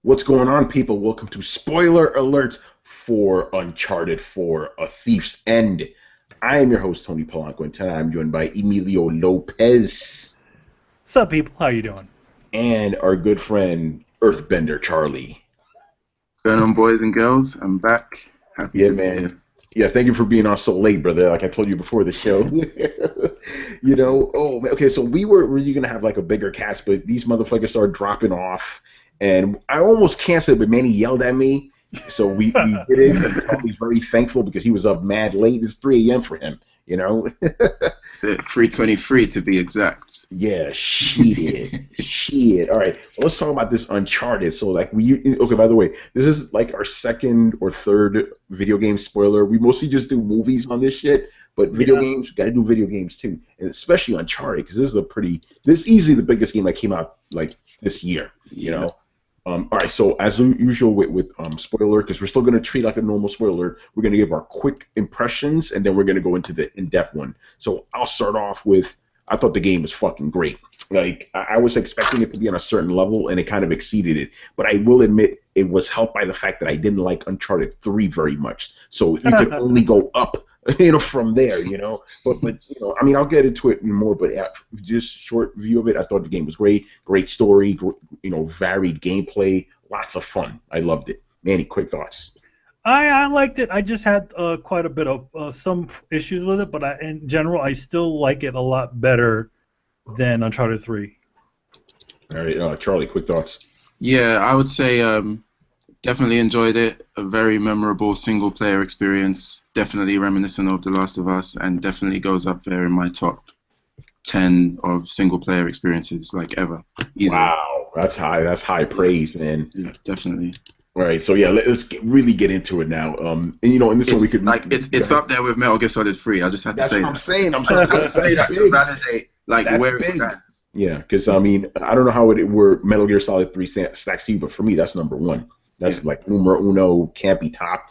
What's going on, people? Welcome to Spoiler Alert for Uncharted 4, A Thief's End. I am your host, Tony Polanco, and tonight I'm joined by Emilio Lopez What's up, people? How you doing? and our good friend, EarthBender Charlie. Going on, boys and girls? I'm back. Happy Yeah, to be man. here. Yeah, thank you for being on so late, brother. Like I told you before the show. Oh, man. Okay, so we were really going to have like a bigger cast, but these motherfuckers started dropping off. And I almost canceled, but Manny yelled at me. So we did it. And Charlie's very thankful because he was up mad late. It's 3 a.m. for him, you know? 3:23 to be exact. Yeah, shit. All right, well, let's talk about this Uncharted. So, like, okay. By the way, this is like our second or third video game spoiler. We mostly just do movies on this shit, but video games, got to do video games too, and especially Uncharted because this is easily the biggest game that came out like this year. You know. All right, so as usual with spoiler, because we're still going to treat like a normal spoiler, we're going to give our quick impressions, and then we're going to go into the in-depth one. So I'll start off with, I thought the game was fucking great. Like, I was expecting it to be on a certain level, and it kind of exceeded it. But I will admit, it was helped by the fact that I didn't like Uncharted 3 very much. So you could only go up, from there, But I mean, I'll get into it more, but just short view of it, I thought the game was great. Great story, varied gameplay, lots of fun. I loved it. Manny, quick thoughts. I liked it. I just had quite a bit of some issues with it, but in general, I still like it a lot better than Uncharted 3. All right, Charlie, quick thoughts. Yeah, I would say definitely enjoyed it. A very memorable single-player experience. Definitely reminiscent of The Last of Us, and definitely goes up there in my top 10 of single-player experiences like ever. Easily. Wow, that's high. That's high praise, man. Yeah, definitely. All right, so yeah, let's really get into it now. And in this one we could it's up there with Metal Gear Solid 3. I just had to say that. I'm saying. I'm just trying to say that to validate where it big. stands. Yeah, because I mean, I don't know where Metal Gear Solid 3 stacks to you, but for me, that's number one. That's like numero uno, can't be topped,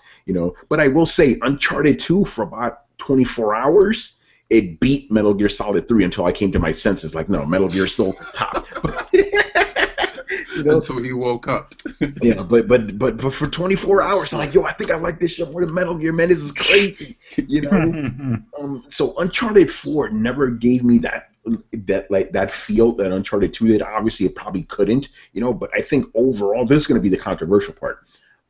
But I will say, Uncharted 2 for about 24 hours, it beat Metal Gear Solid 3 until I came to my senses. Like, no, Metal Gear's still top. Until he woke up. Yeah, but for 24 hours, I'm like, yo, I think I like this shit more than Metal Gear. Man, this is crazy, So Uncharted 4 never gave me that feel that Uncharted 2 did. Obviously, it probably couldn't, But I think overall, this is going to be the controversial part.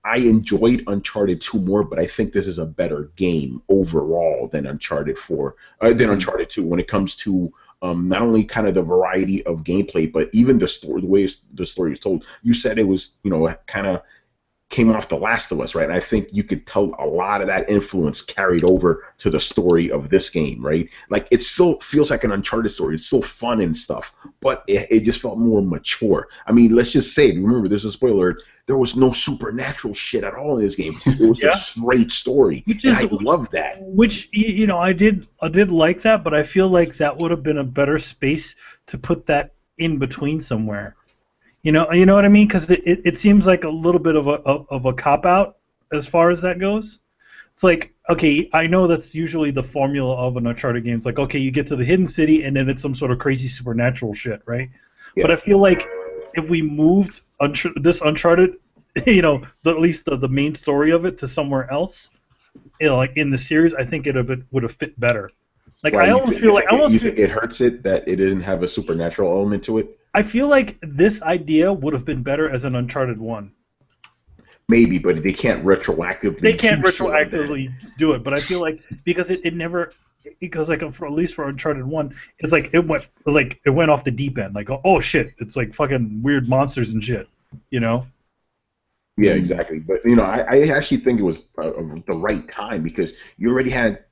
I enjoyed Uncharted 2 more, but I think this is a better game overall than Uncharted 4, than Uncharted 2 when it comes to not only kind of the variety of gameplay, but even the story, the way the story is told. You said it was, kind of came off The Last of Us, right? And I think you could tell a lot of that influence carried over to the story of this game, right? Like, it still feels like an Uncharted story. It's still fun and stuff, but it just felt more mature. I mean, let's just say, remember, this is a spoiler, there was no supernatural shit at all in this game. It was a straight story. I love that. Which, I did like that, but I feel like that would have been a better space to put that in between somewhere. You know what I mean? Because it seems like a little bit of a cop out as far as that goes. It's like, okay, I know that's usually the formula of an Uncharted game. It's like, okay, you get to the hidden city and then it's some sort of crazy supernatural shit, right? Yeah. But I feel like if we moved this Uncharted, at least the main story of it to somewhere else, like in the series, I think it would have fit better. Like, I almost feel like you think it hurts it that it didn't have a supernatural element to it. I feel like this idea would have been better as an Uncharted 1. Maybe, but they can't retroactively. They can't retroactively do it, but I feel like because it never, because like at least for Uncharted 1, it's like it went off the deep end. Like, oh shit, it's like fucking weird monsters and shit, Yeah, exactly. But I actually think it was the right time because you already had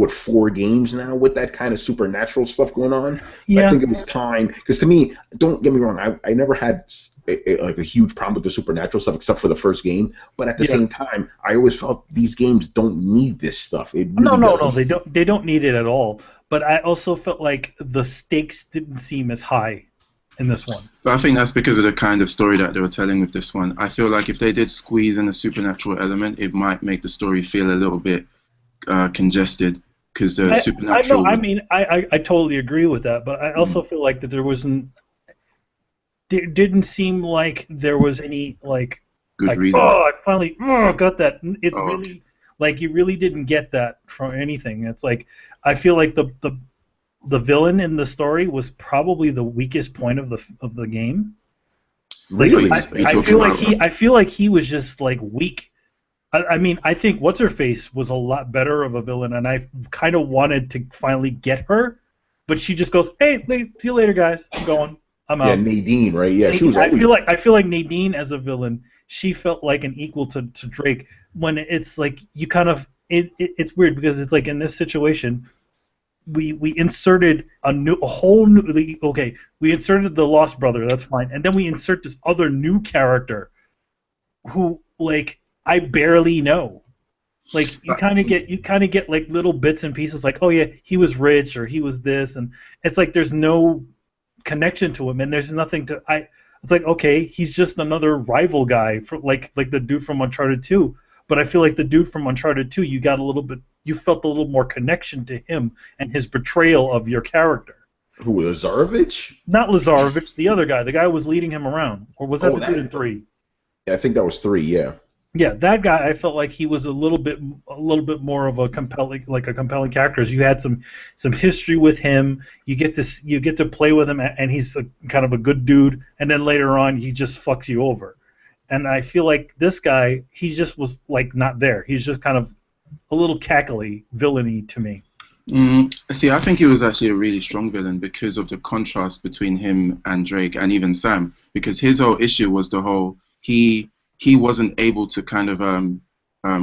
4 games now with that kind of supernatural stuff going on. Yeah. I think it was time because to me, don't get me wrong, I never had a huge problem with the supernatural stuff except for the first game. But at the same time, I always felt these games don't need this stuff. No, they don't need it at all. But I also felt like the stakes didn't seem as high in this one. But I think that's because of the kind of story that they were telling with this one. I feel like if they did squeeze in a supernatural element, it might make the story feel a little bit congested because the supernatural. I totally agree with that, but I also feel like that there wasn't. didn't seem like there was any Good like reason. oh I finally got that. It Oh, okay. really like you really didn't get that from anything. It's like I feel like the villain in the story was probably the weakest point of the game. Like What are you, Really? are you I talking feel like about? he was just like weak. I mean, I think what's her face was a lot better of a villain, and I kind of wanted to finally get her, but she just goes, "Hey, see you later, guys. I'm going. I'm Yeah, out." Nadine, right? Yeah, she was I always. feel like Nadine as a villain, she felt like an equal to Drake. When it's like you kind of it's weird because it's like in this situation we inserted a whole new okay, we inserted the Lost Brother, that's fine, and then we insert this other new character who like I barely know. Like But, you kind of get like little bits and pieces like oh yeah he was rich or he was this, and it's like there's no connection to him and there's nothing to I it's like okay he's just another rival guy for like the dude from Uncharted 2, but I feel like the dude from Uncharted 2 you got a little bit you felt a little more connection to him and his betrayal of your character. Who was Zarovich? Not Lazarevich, the other guy, the guy who was leading him around, or was that Oh, the dude in that. 3? Yeah, I think that was 3. Yeah. Yeah, that guy. I felt like he was a little bit more of a compelling character. As you had some history with him, you get to play with him, and he's kind of a good dude. And then later on, he just fucks you over. And I feel like this guy, he just was like not there. He's just kind of a little cackly, villainy to me. see, I think he was actually a really strong villain because of the contrast between him and Drake and even Sam. Because his whole issue was the whole he wasn't able to kind of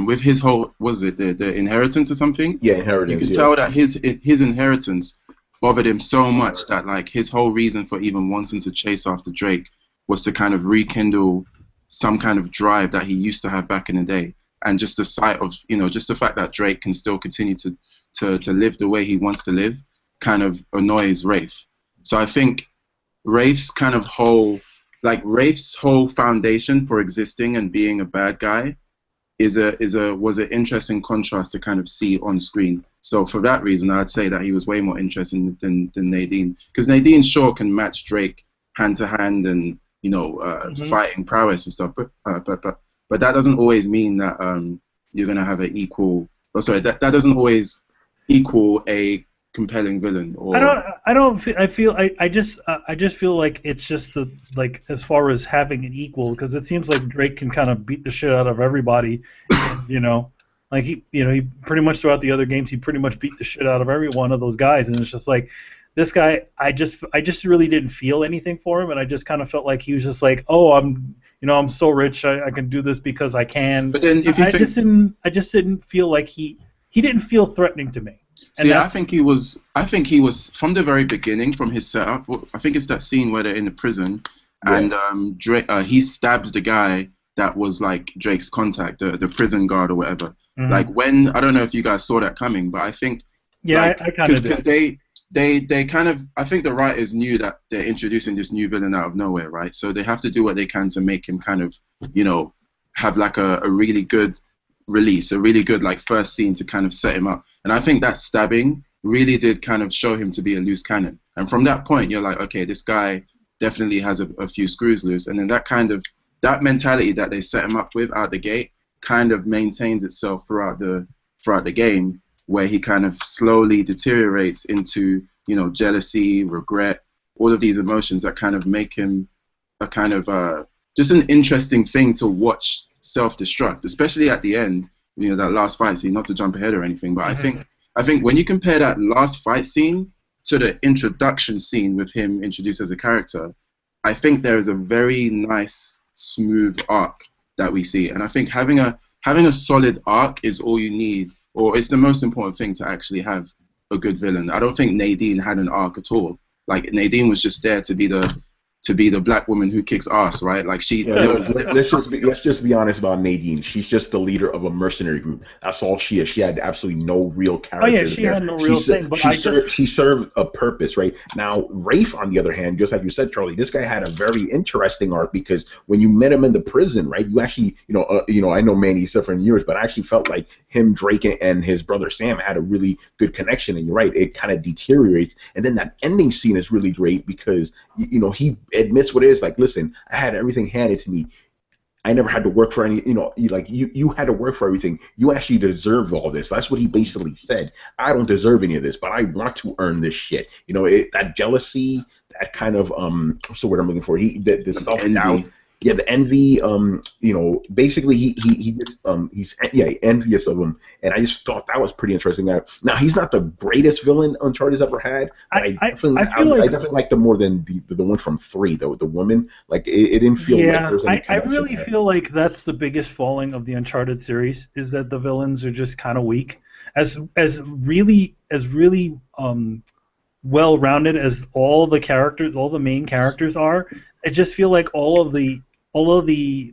with his whole was it the inheritance or something. Yeah, You Inheritance. could Yeah. tell that his inheritance bothered him so much that like his whole reason for even wanting to chase after Drake was to kind of rekindle some kind of drive that he used to have back in the day. And just the sight of just the fact that Drake can still continue to live the way he wants to live kind of annoys Rafe. So I think Rafe's kind of whole Rafe's whole foundation for existing and being a bad guy was an interesting contrast to kind of see on screen. So for that reason, I'd say that he was way more interesting than Nadine, because Nadine sure can match Drake hand to hand and Hmm. fighting prowess and stuff, but that doesn't always mean that you're gonna have an equal. Oh, sorry, that doesn't always equal a compelling villain or. I don't feel, I just feel like it's just the like as far as having an equal because it seems like Drake can kind of beat the shit out of everybody and like he pretty much throughout the other games he pretty much beat the shit out of every one of those guys and it's just like this guy I just really didn't feel anything for him and I just kind of felt like he was just like oh I'm so rich I can do this because I can. But then if you think, I just didn't feel like he didn't feel threatening to me. And see, that's I think he was from the very beginning, from his setup. I think it's that scene where they're in the prison, Yeah. and Drake, he stabs the guy that was like Drake's contact, the prison guard or whatever. Like mhm. when I don't know if you guys saw that coming, but I think Yeah, like I kind of because did. they kind of I think the writers knew that they're introducing this new villain out of nowhere, right? So they have to do what they can to make him kind of you know have like a really good release, a really good like first scene to kind of set him up. And I think that stabbing really did kind of show him to be a loose cannon. And from that point, you're like, okay, this guy definitely has a few screws loose. And then that mentality that they set him up with out the gate kind of maintains itself throughout the game, where he kind of slowly deteriorates into jealousy, regret, all of these emotions that kind of make him a kind of just an interesting thing to watch self-destruct, especially at the end. That last fight scene. Not to jump ahead or anything, but Mhm. I think when you compare that last fight scene to the introduction scene with him introduced as a character, I think there is a very nice, smooth arc that we see, and I think having a solid arc is all you need, or it's the most important thing to actually have a good villain. I don't think Nadine had an arc at all. Like Nadine was just there to be the black woman who kicks ass, right? Like Yeah, let's just be honest about Nadine. She's just the leader of a mercenary group. That's all she is. She had absolutely no real Oh yeah, character she there. had no real thing, but I just She served a purpose, right? Now, Rafe, on the other hand, just like you said, Charlie, this guy had a very interesting arc because when you met him in the prison, right? You actually, I know Manny suffered in years, but I actually felt like him, Drake, and his brother Sam had a really good connection. And you're right, it kind of deteriorates. And then that ending scene is really great because he admits what it is. Like, listen, I had everything handed to me. I never had to work for any, you had to work for everything. You actually deserve all this. That's what he basically said. I don't deserve any of this, but I want to earn this shit. That jealousy, that kind of, what's the word I'm looking for? The self-doubt. Yeah, the envy. Basically, he just he's envious of him, and I just thought that was pretty interesting. Now he's not the greatest villain Uncharted's ever had. But I definitely liked him more than the one from 3, though. The woman, like it didn't feel like there was any connection. I really feel like that's the biggest falling of the Uncharted series is that the villains are just kind of weak. As really well-rounded as all the main characters are, I just feel like all of the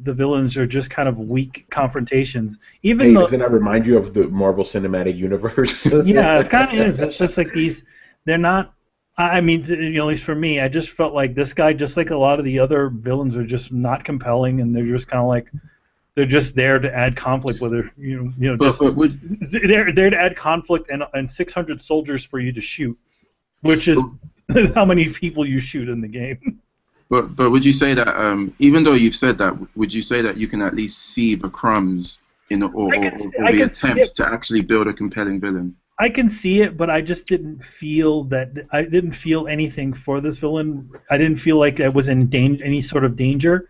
villains are just kind of weak confrontations. Doesn't that remind you of the Marvel Cinematic Universe? Yeah, it kind of is. It's just like they're not. I mean, at least for me, I just felt like this guy, just like a lot of the other villains, are just not compelling, and they're just kind of like they're just there to add conflict. They're there to add conflict and 600 soldiers for you to shoot, which is how many people you shoot in the game. But would you say that even though you've said that, would you say that you can at least see the crumbs or the attempt to actually build a compelling villain? I can see it, but I just didn't feel anything for this villain. I didn't feel like I was in any sort of danger,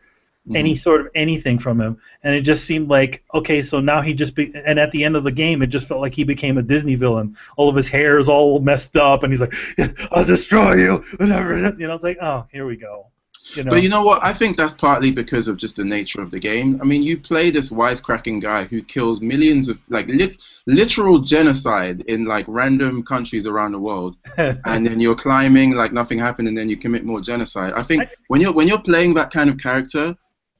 any sort of anything from him, and it just seemed like, okay, so now and at the end of the game, it just felt like he became a Disney villain. All of his hair is all messed up, and he's like, "I'll destroy you," whatever. It's like, oh, here we go. But you know what? I think that's partly because of just the nature of the game. I mean, you play this wisecracking guy who kills millions of, like, literal genocide in, like, random countries around the world, and then you're climbing like nothing happened, and then you commit more genocide. I think when you're playing that kind of character,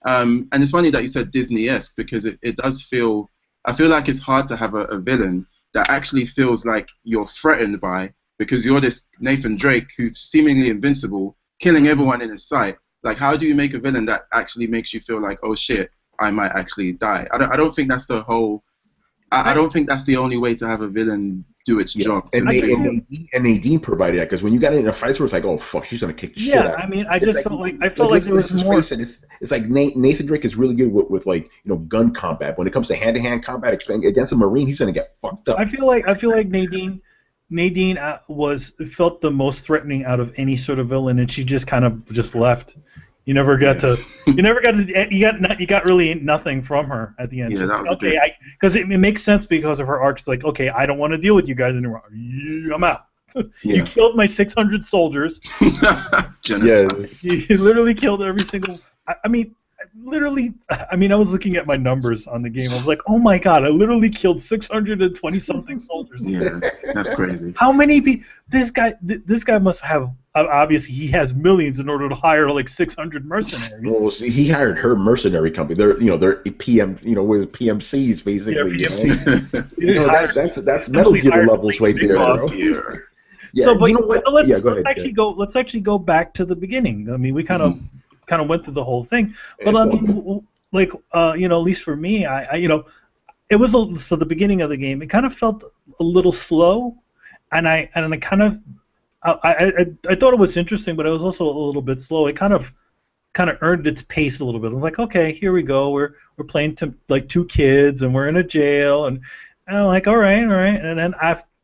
and it's funny that you said Disney-esque, because it does feel, I feel like it's hard to have a villain that actually feels like you're threatened by, because you're this Nathan Drake who's seemingly invincible, killing everyone in his sight. Like, how do you make a villain that actually makes you feel like, oh shit, I might actually die? I don't think that's the whole. I don't think that's the only way to have a villain do its job. And Nadine provided that, because when you got in a fight where it's like, oh fuck, she's gonna kick the shit out. Yeah, I mean, I felt like there was more. It's like Nathan Drake is really good with like gun combat. When it comes to hand-to-hand combat against a Marine, he's gonna get fucked up. I feel like Nadine felt the most threatening out of any sort of villain, and she just kind of just left. You got really nothing from her at the end. Yeah, that was okay, because it makes sense because of her arc. It's like, okay, I don't want to deal with you guys anymore. I'm out. You killed my 600 soldiers. Genocide. You literally killed every single. I was looking at my numbers on the game. I was like, oh my god, I literally killed 620-something soldiers. Yeah, that's crazy. How many people? This guy must have. Obviously, he has millions in order to hire like 600 mercenaries. Well, see, he hired her mercenary company. They're PM, with PMCs basically. Yeah, PMC. That's Metal Gear levels right there. Yeah, so, but let's actually go back to the beginning. I mean, we kind of went through the whole thing, but I mean, like at least for me, it was so the beginning of the game. It kind of felt a little slow, and I thought it was interesting, but it was also a little bit slow. It kind of earned its pace a little bit. I'm like, okay, here we go. We're playing to like 2 kids, and we're in a jail, and I'm like, all right, and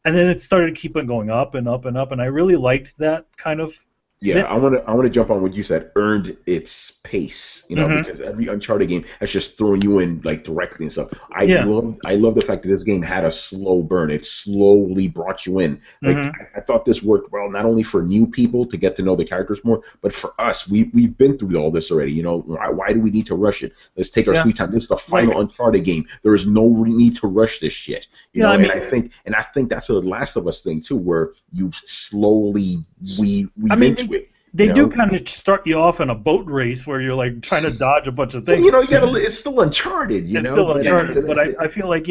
then it started to keep on going up and up and up, and I really liked that kind of. Yeah, I want to jump on what you said. Earned its pace, because every Uncharted game has just thrown you in like directly and stuff. I love the fact that this game had a slow burn. It slowly brought you in. Like I thought this worked well, not only for new people to get to know the characters more, but for us. We've been through all this already. Why do we need to rush it? Let's take our sweet time. This is the final Uncharted game. There is no need to rush this shit. I think that's the Last of Us thing too, where you slowly weave into it. They do kind of start you off in a boat race where you're like trying to dodge a bunch of things. It's still Uncharted, It's still Uncharted, but I feel like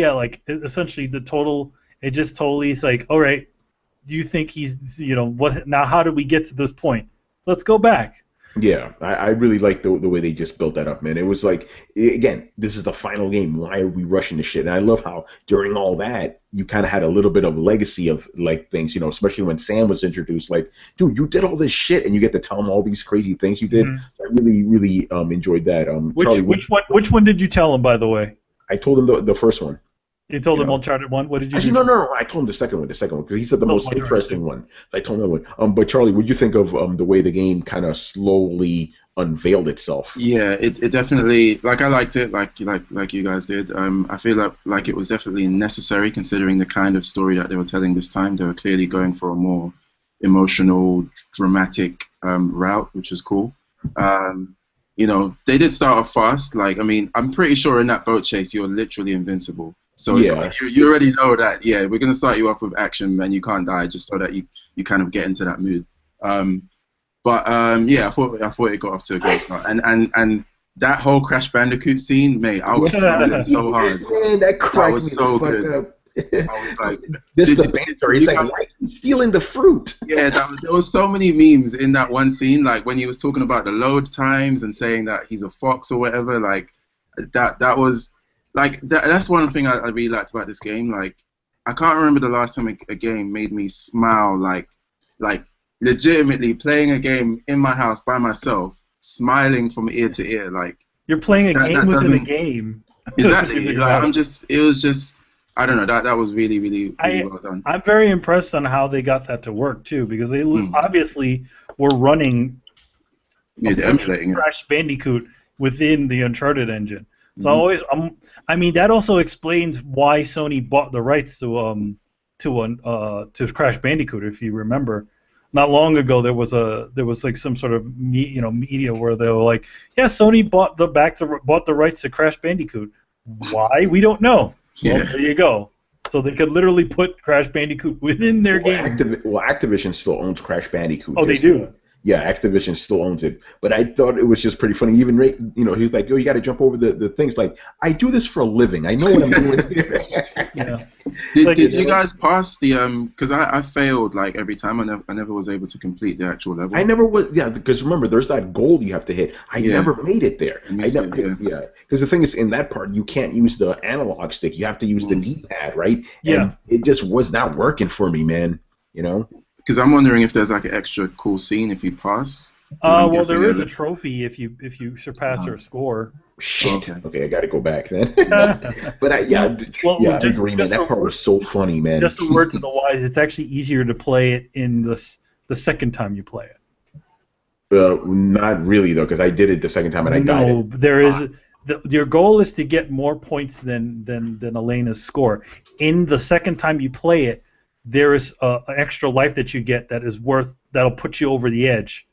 essentially it just totally is like, all right, you think he's what now? How do we get to this point? Let's go back. Yeah, I really like the way they just built that up, man. It was like, again, this is the final game. Why are we rushing this shit? And I love how during all that, you kind of had a little bit of legacy of like things, especially when Sam was introduced. Like, dude, you did all this shit, and you get to tell him all these crazy things you did. Hmm. I really, really enjoyed that. Which Charlie, which one did you tell him, by the way? I told him the first one. You told You him know, Uncharted 1. What did you Actually, do? no. I told him the second one, because he said the Oh, most Uncharted interesting one. I told him that one. But Charlie, what do you think of the way the game kind of slowly unveiled itself? Yeah, it definitely, like, I liked it, like you guys did. I feel like it was definitely necessary considering the kind of story that they were telling this time. They were clearly going for a more emotional, dramatic route, which was cool. They did start off fast. Like, I mean, I'm pretty sure in that boat chase you're literally invincible. So it's Yeah, like you already know that. Yeah, we're gonna start you off with action, and you can't die, just so that you kind of get into that mood. Yeah, I thought it got off to a great start, and that whole Crash Bandicoot scene, mate, I was smiling so hard. man, that That cracked was me so the fuck good. up. I was like, This did, the did, banter. did He's you like, guys, why is he feeling the fruit? yeah, there was so many memes in that one scene, like when he was talking about the load times and saying that he's a fox or whatever. Like that was like that's one thing I really liked about this game. Like, I can't remember the last time a game made me smile, like legitimately playing a game in my house by myself, smiling from ear to ear. Like, You're playing a game that within a doesn't game. exactly. Like, it was just, I don't know, that was really, really, really well done. I'm very impressed on how they got that to work too, because they Mm. obviously were running a Yeah, they're portion of emulating it. Crash Bandicoot within the Uncharted engine. So Mhm. I mean, that also explains why Sony bought the rights to Crash Bandicoot. If you remember, not long ago there was like some sort of media where they were like, yeah, Sony bought the rights to Crash Bandicoot. Why? We don't know. Well, Yeah. there you go. So they could literally put Crash Bandicoot within their game. Activision still owns Crash Bandicoot. Oh, they do. Yeah, Activision still owns it. But I thought it was just pretty funny. Even Ray, he was like, "Yo, you got to jump over the things." Like, I do this for a living. I know what I'm doing. Yeah. Did you guys pass the Because I failed like every time. I never was able to complete the actual level. I never was. Yeah, because remember, there's that goal you have to hit. I Yeah. never made it there. I missed it, yeah. Yeah. Because the thing is, in that part, you can't use the analog stick. You have to use the D-pad, right? Yeah. And it just was not working for me, man. Because I'm wondering if there's like an extra cool scene if you pass. 'Cause I'm Well, guessing there is there's a trophy if you surpass her score. Shit. Okay. Okay, I got to go back then. Well, But I just- agree, man. just That a part was so funny, man. Just a word to the wise, it's actually easier to play it in the second time you play it. Not really though, because I did it the second time and I died. No, there is. Your goal is to get more points than Elena's score. In the second time you play it, there is an extra life that you get that'll put you over the edge.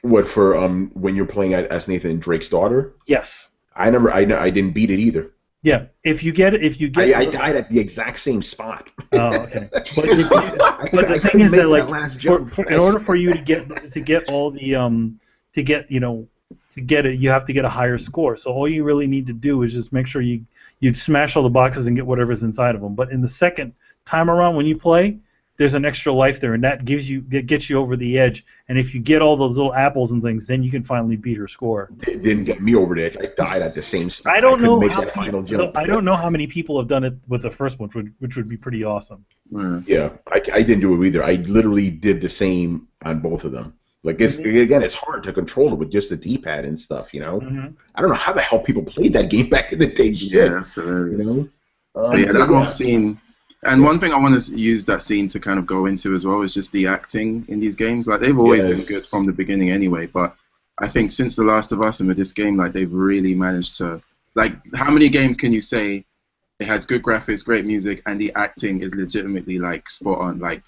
What for? When you're playing as Nathan Drake's daughter? Yes. I didn't beat it either. Yeah. If you get I died at the exact same spot. Oh, okay. But the thing is that like in order for you to get all the to get it, you have to get a higher score. So all you really need to do is just make sure you smash all the boxes and get whatever's inside of them. But in the second time around when you play, there's an extra life there, and that gets you over the edge. And if you get all those little apples and things, then you can finally beat her score. It didn't get me over the edge. I died at the same spot. I don't know make how that final jump. I don't know how many people have done it with the first one, which would be pretty awesome. Yeah, I didn't do it either. I literally did the same on both of them. Like, it's hard to control it with just the D-pad and stuff, Mm-hmm. I don't know how the hell people played that game back in the day. Yeah, that's hilarious. But yeah, that whole scene. And one thing I want to use that scene to kind of go into as well is just the acting in these games. Like, they've always been good from the beginning anyway, but I think since The Last of Us and with this game, like, they've really managed to, like, how many games can you say it has good graphics, great music, and the acting is legitimately, like, spot on? Like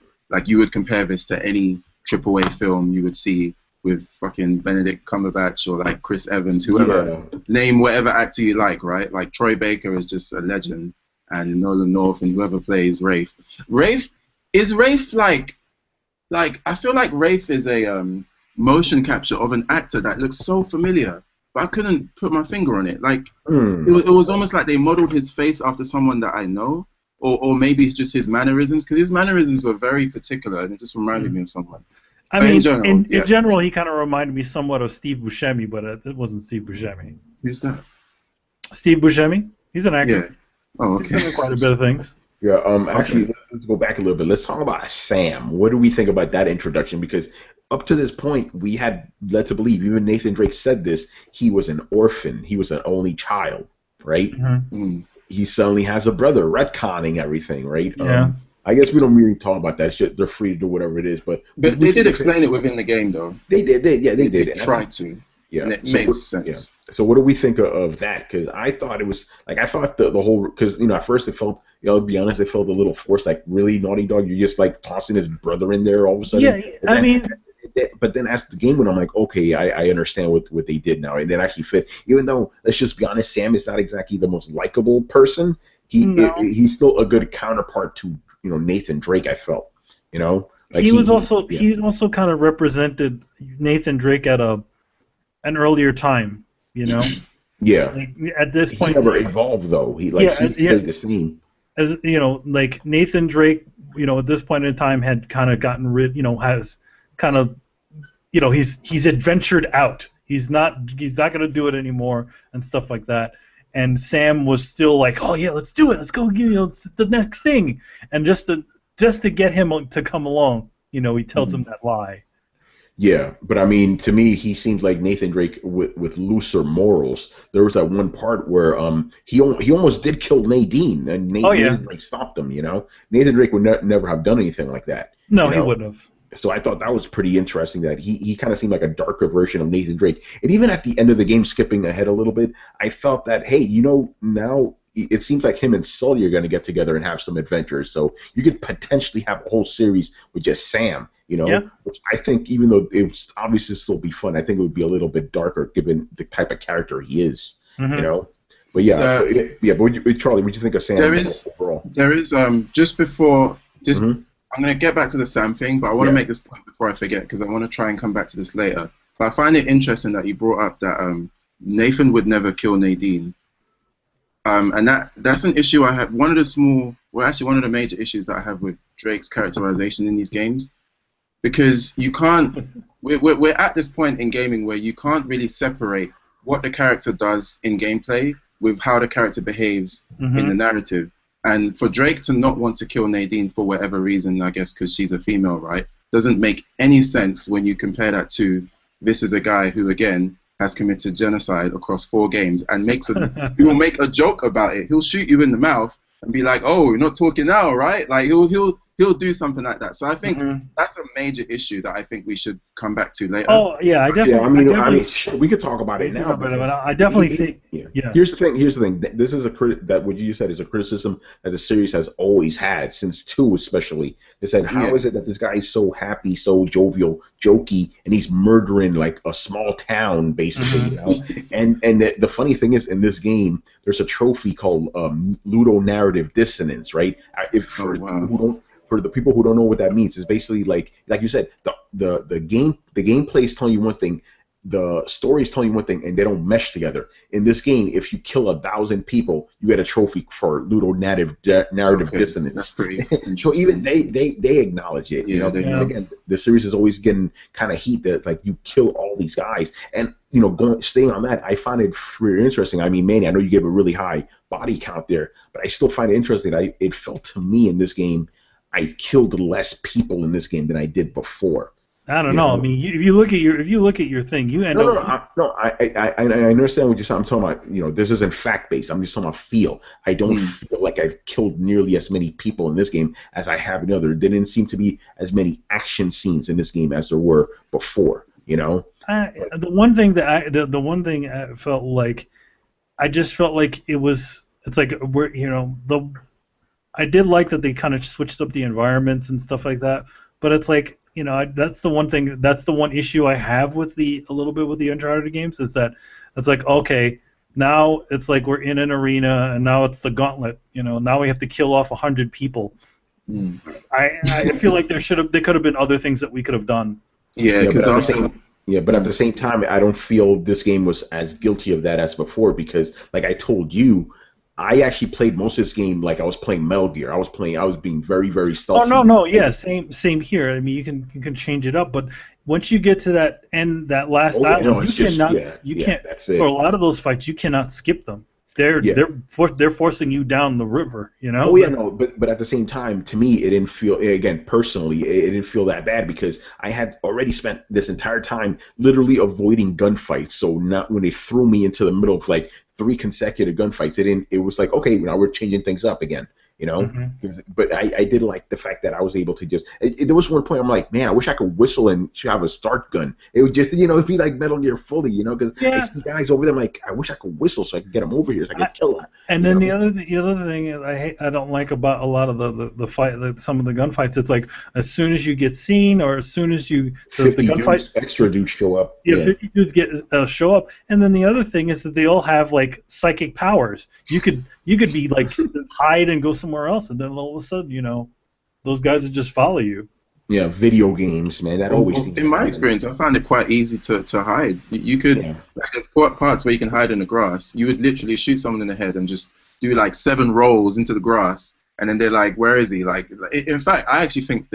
you would compare this to any AAA film you would see with fucking Benedict Cumberbatch or, like, Chris Evans, whoever. Name whatever actor you like, right? Like, Troy Baker is just a legend. And Nolan North and whoever plays Rafe. Rafe like I feel like Rafe is a motion capture of an actor that looks so familiar, but I couldn't put my finger on it. Like it was almost like they modeled his face after someone that I know, or maybe it's just his mannerisms, because his mannerisms were very particular and it just reminded me of someone. I But in mean, general, in yeah. general, he kind of reminded me somewhat of Steve Buscemi, but it wasn't Steve Buscemi. Who's that? Steve Buscemi, he's an Yeah. actor. Oh, He's okay. been in quite a bit of things. Yeah, Okay. actually, let's go back a little bit. Let's talk about Sam. What do we think about that introduction? Because up to this point, we had led to believe, even Nathan Drake said this, he was an orphan. He was an only child, right? Hmm. Mm. He suddenly has a brother, retconning everything, right? Yeah. I guess we don't really talk about that shit. They're free to do whatever it is, but But we they should did get to, explain it within the game, though. yeah, they They did. did try to, Yeah. and it So makes yeah. sense. So what do we think of that? Because I thought it was like I thought the whole because at first it felt to be honest it felt a little forced. Like really Naughty Dog, you're just like tossing his brother in there all of a sudden. Yeah, I mean, But then as the game went, I'm like, okay, I understand what they did now, and then actually fit. Even though let's just be honest, Sam is not exactly the most likable person. no. He's still a good counterpart to Nathan Drake. I felt like yeah. He also kind of represented Nathan Drake at an earlier time, you know. Yeah. Like, at this He point, never evolved though. He stayed the same. as like Nathan Drake, at this point in time had kind of gotten rid, has kind of, he's adventured out. He's not going to do it anymore and stuff like that. And Sam was still like, oh yeah, let's do it. Let's go, it's the next thing. And just to get him to come along, he tells him that lie. Yeah, but I mean, to me, he seems like Nathan Drake with looser morals. There was that one part where he almost did kill Nadine, and Nathan Drake stopped him. Nathan Drake would never have done anything like that. No, he wouldn't have. So I thought that was pretty interesting that he kind of seemed like a darker version of Nathan Drake. And even at the end of the game, skipping ahead a little bit, I felt that hey, now it seems like him and Sully are going to get together and have some adventures. So you could potentially have a whole series with just Sam. Which I think, even though it would obviously still be fun, I think it would be a little bit darker given the type of character he is. Mm-hmm. But yeah, but Charlie, what do you think of Sam overall? There is just before this. Mm-hmm. I'm going to get back to the Sam thing, but I want to make this point before I forget because I want to try and come back to this later. But I find it interesting that you brought up that Nathan would never kill Nadine. And that's an issue I have. One of the major issues that I have with Drake's characterization in these games. Because you can't, we're at this point in gaming where you can't really separate what the character does in gameplay with how the character behaves in the narrative. And for Drake to not want to kill Nadine for whatever reason, I guess because she's a female, right, doesn't make any sense when you compare that to this is a guy who, again, has committed genocide across 4 games and he will make a joke about it. He'll shoot you in the mouth and be like, oh, you're not talking now, right? Like, he'll do something like that. So I think that's a major issue that I think we should come back to later. Oh yeah, I definitely. Yeah, I mean, we could talk about it now. I definitely think. Yeah. Here's the thing. This is that what you said is a criticism that the series has always had since 2, especially. They said, how is it that this guy is so happy, so jovial, jokey, and he's murdering like a small town, basically, And the funny thing is, in this game, there's a trophy called Ludo Narrative Dissonance, right? For the people who don't know what that means, it's basically like you said, the gameplay is telling you one thing, the story is telling you one thing, and they don't mesh together. In this game, if you kill 1,000 people, you get a trophy for Ludo Narrative Dissonance. That's pretty So even they acknowledge it. Again, the series is always getting kind of heat that like you kill all these guys, and staying on that, I find it really interesting. I mean, Manny, I know you gave a really high body count there, but I still find it interesting. It felt to me in this game, I killed less people in this game than I did before. I don't know. I mean, if you look at your thing, you end up. I understand what you're saying. I'm talking about, this isn't fact based. I'm just talking about feel. I don't feel like I've killed nearly as many people in this game as I have in other. There didn't seem to be as many action scenes in this game as there were before. The one thing I felt like, I just felt like it's like I did like that they kind of switched up the environments and stuff like that, but it's like, that's the one issue I have a little bit with the Uncharted games, is that it's like, okay, now it's like we're in an arena and now it's the gauntlet, now we have to kill off 100 people. I feel like there could have been other things that we could have done. Yeah, because but at the same time, I don't feel this game was as guilty of that as before, because like I told you, I actually played most of this game like I was playing Metal Gear. I was being very, very Oh stealthy. no, yeah, same here. I mean, you can change it up, but once you get to that last Oh yeah, no, island, you it's just cannot you yeah, can't that's for it. a lot of those fights you cannot skip them. They're Yeah. they're they're forcing you down the river, you Oh know. yeah, no, but at the same time, to me, it didn't feel again personally, it didn't feel that bad because I had already spent this entire time literally avoiding gunfights. So not when they threw me into the middle of like three consecutive gunfights, it didn't. It was like okay, now we're changing things up again, you know. Hmm. But I did like the fact that I was able to just. There was one point I'm like, man, I wish I could whistle and have a start gun. It would just it'd be like Metal Gear fully, you know, because I Yeah. see guys over there, I'm like, I wish I could whistle so I could get them over here, so I could kill them, And you then know. the other thing is I don't like about a lot of the fight some of the gunfights. It's like as soon as you get seen or as soon as the 50 gunfight. dudes, extra dudes show up. Yeah, Yeah. 50 dudes get show up, and then the other thing is that they all have like psychic powers. You could be like hide and go somewhere else, and then all of a sudden, those guys would just follow you. Yeah, video games, man. That always seems In to my happen. experience, I found it quite easy to hide. You could, Yeah. like, there's parts where you can hide in the grass. You would literally shoot someone in the head and just do like 7 rolls into the grass, and then they're like, "Where is he?" In fact, I actually think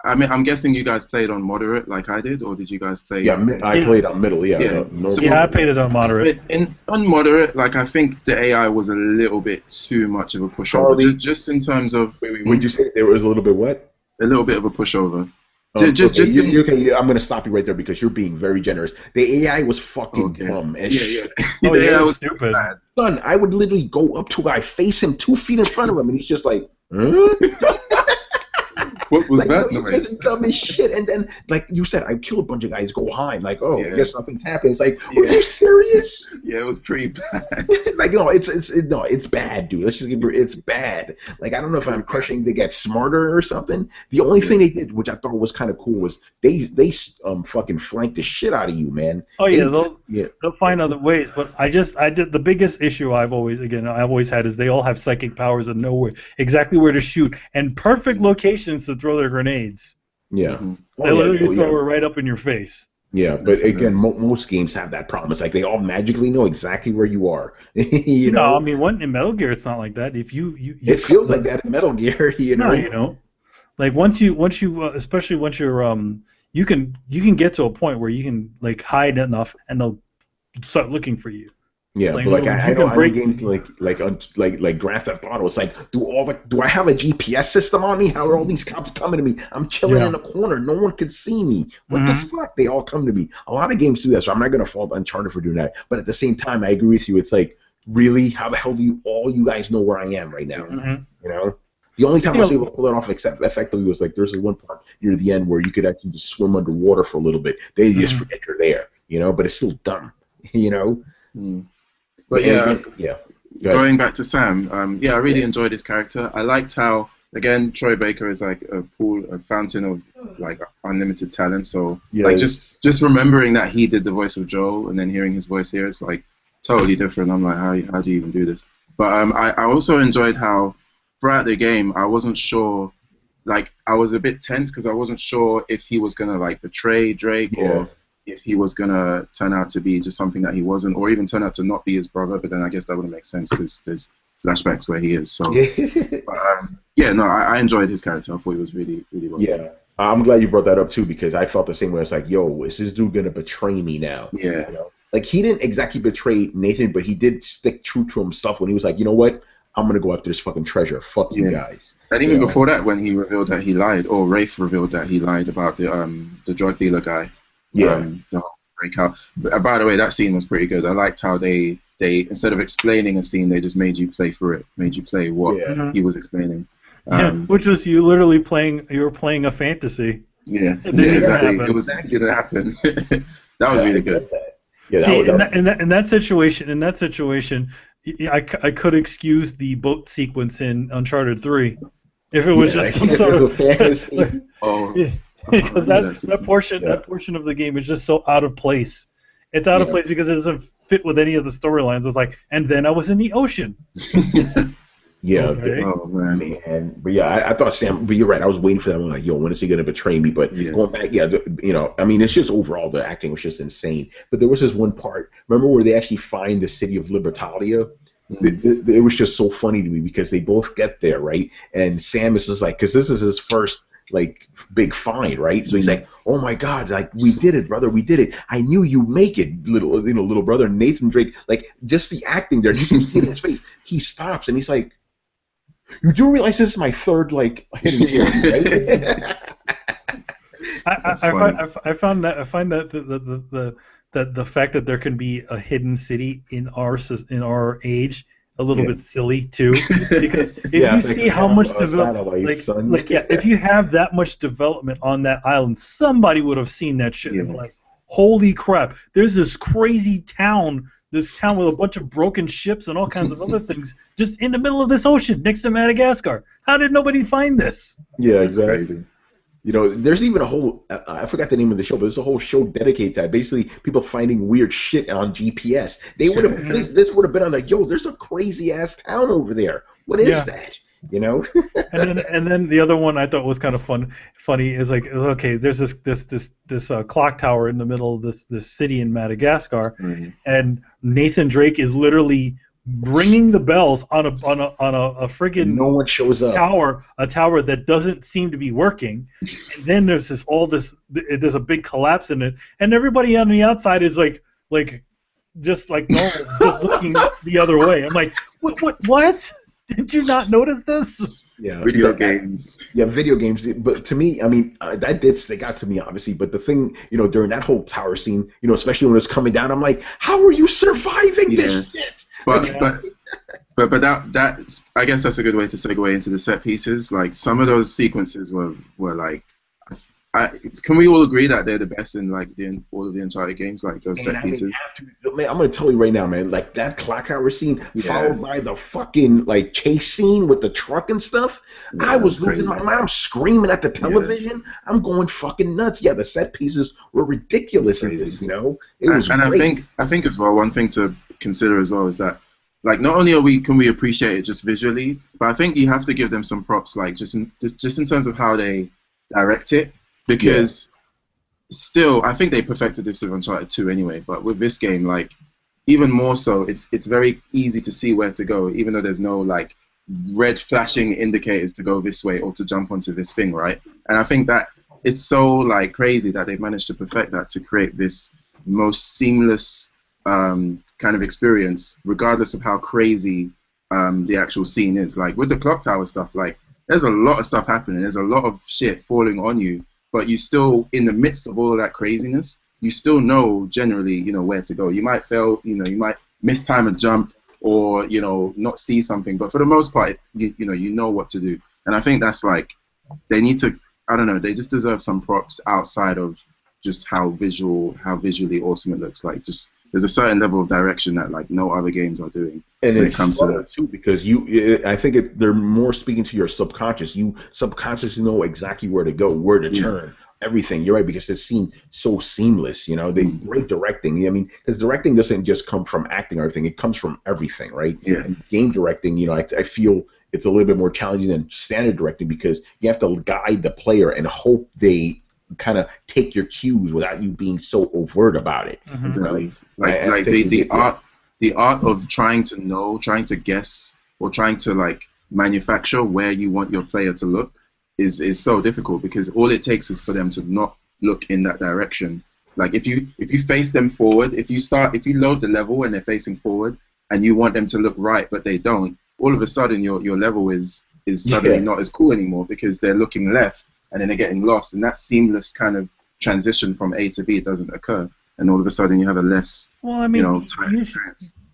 I mean, I'm guessing you guys played on moderate like I did, or did you guys play? Yeah, I Yeah. played on middle. Yeah, Yeah. normal. So- Yeah, I paid it on moderate. But on moderate, like I think the AI was a little bit too much of a pushover. Charlie- Just in terms of Wait, would you say there was a little bit what? a little bit of a pushover. Okay, Just okay, yeah, I'm gonna stop you right there because you're being very generous. The AI was fucking Okay. dumb as Yeah, shit. yeah. Oh The yeah, AI it was was stupid. bad. Son, I would literally go up to a guy, face him 2 feet in front of him, and he's just like, huh? What was Like, that you guys noise? are dumb as shit. And then, like you said, I kill a bunch of guys, go hide. Like, oh, I Yeah. guess nothing's happened. It's like, Yeah. are you serious? Yeah, it was pretty bad. Like, no, it's bad, dude. Let's just give it's bad. Like, I don't know if I'm crushing to get smarter or something. The only thing they did, which I thought was kind of cool, was they fucking flanked the shit out of you, man. Oh yeah, Yeah. they'll find other ways. But I did the biggest issue I've always had is they all have psychic powers and know exactly where to shoot and perfect locations to throw their grenades. Yeah. Mhm. They literally throw it right up in your face. Yeah, but again, most games have that problem. It's like they all magically know exactly where you are. You No, know, I mean, in Metal Gear, it's not like that. If you it feels like that in Metal Gear. You know, No, you don't. Like once you, especially once you're, you can get to a point where you can like hide enough, and they'll start looking for you. Yeah, Like, but like you I can know break- games like Grand Theft Auto. It's like, do I have a GPS system on me? How are all these cops coming to me? I'm chilling Yeah. in a corner. No one can see me. What the fuck? They all come to me. A lot of games do that, so I'm not gonna fault Uncharted for doing that. But at the same time, I agree with you. It's like, really, how the hell do you guys know where I am right now? Mhm. You know. The only time You I was know- able to pull it off effectively was like there's this one part near the end where you could actually just swim underwater for a little bit. They just forget you're there, you know. But it's still dumb, you know. Mm. But yeah, yeah. Go ahead. going back to Sam, I really enjoyed his character. I liked how, again, Troy Baker is like a fountain of like unlimited talent. So Yeah. like just remembering that he did the voice of Joel and then hearing his voice here, it's like totally different. I'm like, how do you even do this? But I also enjoyed how throughout the game I wasn't sure. Like I was a bit tense because I wasn't sure if he was gonna like betray Drake or if he was gonna turn out to be just something that he wasn't, or even turn out to not be his brother. But then I guess that wouldn't make sense because there's flashbacks where he is. So I enjoyed his character. I thought he was really well. Yeah, I'm glad you brought that up too because I felt the same way. It's like, yo, is this dude gonna betray me now? Yeah. You know? Like he didn't exactly betray Nathan, but he did stick true to himself when he was like, you know what? I'm gonna go after this fucking treasure. Fuck you guys. And even Yeah. before that, when he revealed that he lied, or Rafe revealed that he lied about the drug dealer guy. Yeah. The whole breakout. But, by the way, that scene was pretty good. I liked how they instead of explaining a scene, they just made you play through it, made you play what Yeah. he was explaining. Yeah, which was you literally you were playing a fantasy. Yeah, It didn't exactly. happen. It didn't happen. That was really good. Yeah, See, that was- in that situation, I could excuse the boat sequence in Uncharted 3 if it was just some it sort was of a fantasy. Oh, because yeah, that portion of the game is just so out of place. It's out of Yeah. place because it doesn't fit with any of the storylines. It's like, and then I was in the ocean. Yeah. Okay. oh man. Man, but yeah, I thought Sam. But you're right. I was waiting for that. I'm like, yo, when is he gonna betray me? But Yeah. going back, you know, I mean, it's just overall the acting was just insane. But there was this one part. Remember where they actually find the city of Libertalia, It was just so funny to me because they both get there, right? And Samus is like, because this is his first like big find, right? So he's like, "Oh my God, like we did it, brother, we did it. I knew you'd make it, little brother." And Nathan Drake, like just the acting there, you can see it in his face. He stops and he's like, "You do realize this is my third like hidden city, right?" I find that the fact that there can be a hidden city in our age a little bit silly too, because if you see how much development, if you have that much development on that island, somebody would have seen that shit and be like, holy crap! There's this crazy town. This town with a bunch of broken ships and all kinds of other things just in the middle of this ocean next to Madagascar. How did nobody find this? Yeah, exactly. You know, there's even a whole, I forgot the name of the show, but there's a whole show dedicated to that. Basically, people finding weird shit on GPS. They would have, this would have been on like, yo, there's a crazy ass town over there. What is that? You know? and then the other one I thought was kind of funny is like, okay, there's this clock tower in the middle of this city in Madagascar, and Nathan Drake is literally ringing the bells on a friggin' no one shows up a tower that doesn't seem to be working, and then there's there's a big collapse in it, and everybody on the outside is like just like normal, just looking the other way. I'm like, what? Did you not notice this? Yeah, video games. Yeah, video games. But to me, I mean, that did stick out to me, obviously. But the thing, you know, during that whole tower scene, you know, especially when it's coming down, I'm like, how are you surviving this shit? But that I guess that's a good way to segue into the set pieces. Like some of those sequences were like, can we all agree that they're the best in like all of the Uncharted games, like those set pieces? Man, I'm gonna tell you right now, man. Like that clock tower scene, followed by the fucking like chase scene with the truck and stuff. Yeah, I was losing my mind. I'm screaming at the television. Yeah. I'm going fucking nuts. Yeah, the set pieces were ridiculous in this. You know, it was. And great. I think as well, one thing to consider as well is that, like, not only can we appreciate it just visually, but I think you have to give them some props, like just in terms of how they direct it. Because still, I think they perfected this with Uncharted 2 anyway, but with this game, like, even more so, it's very easy to see where to go, even though there's no, like, red flashing indicators to go this way or to jump onto this thing, right? And I think that it's so, like, crazy that they've managed to perfect that to create this most seamless kind of experience, regardless of how crazy the actual scene is. Like, with the clock tower stuff, like, there's a lot of stuff happening. There's a lot of shit falling on you. But you still, in the midst of all of that craziness, you still know generally, you know, where to go. You might fail, you know, you might mistime a jump or, you know, not see something. But for the most part, you know what to do. And I think that's like, they need to, I don't know, they just deserve some props outside of just how visually awesome it looks. Like, just there's a certain level of direction that like no other games are doing. And it comes to that too, because I think they're more speaking to your subconscious. You subconsciously know exactly where to go, where to turn, everything. You're right, because it seemed so seamless. You know, great directing. I mean, because directing doesn't just come from acting or everything; it comes from everything, right? Yeah. And game directing, you know, I feel it's a little bit more challenging than standard directing because you have to guide the player and hope they kind of take your cues without you being so overt about it. Exactly. Like the art of trying to guess, or trying to like manufacture where you want your player to look is so difficult, because all it takes is for them to not look in that direction. Like if you face them forward, if you load the level and they're facing forward and you want them to look right but they don't, all of a sudden your level is suddenly not as cool anymore, because they're looking left and then they're getting lost, and that seamless kind of transition from A to B doesn't occur, and all of a sudden you have a less,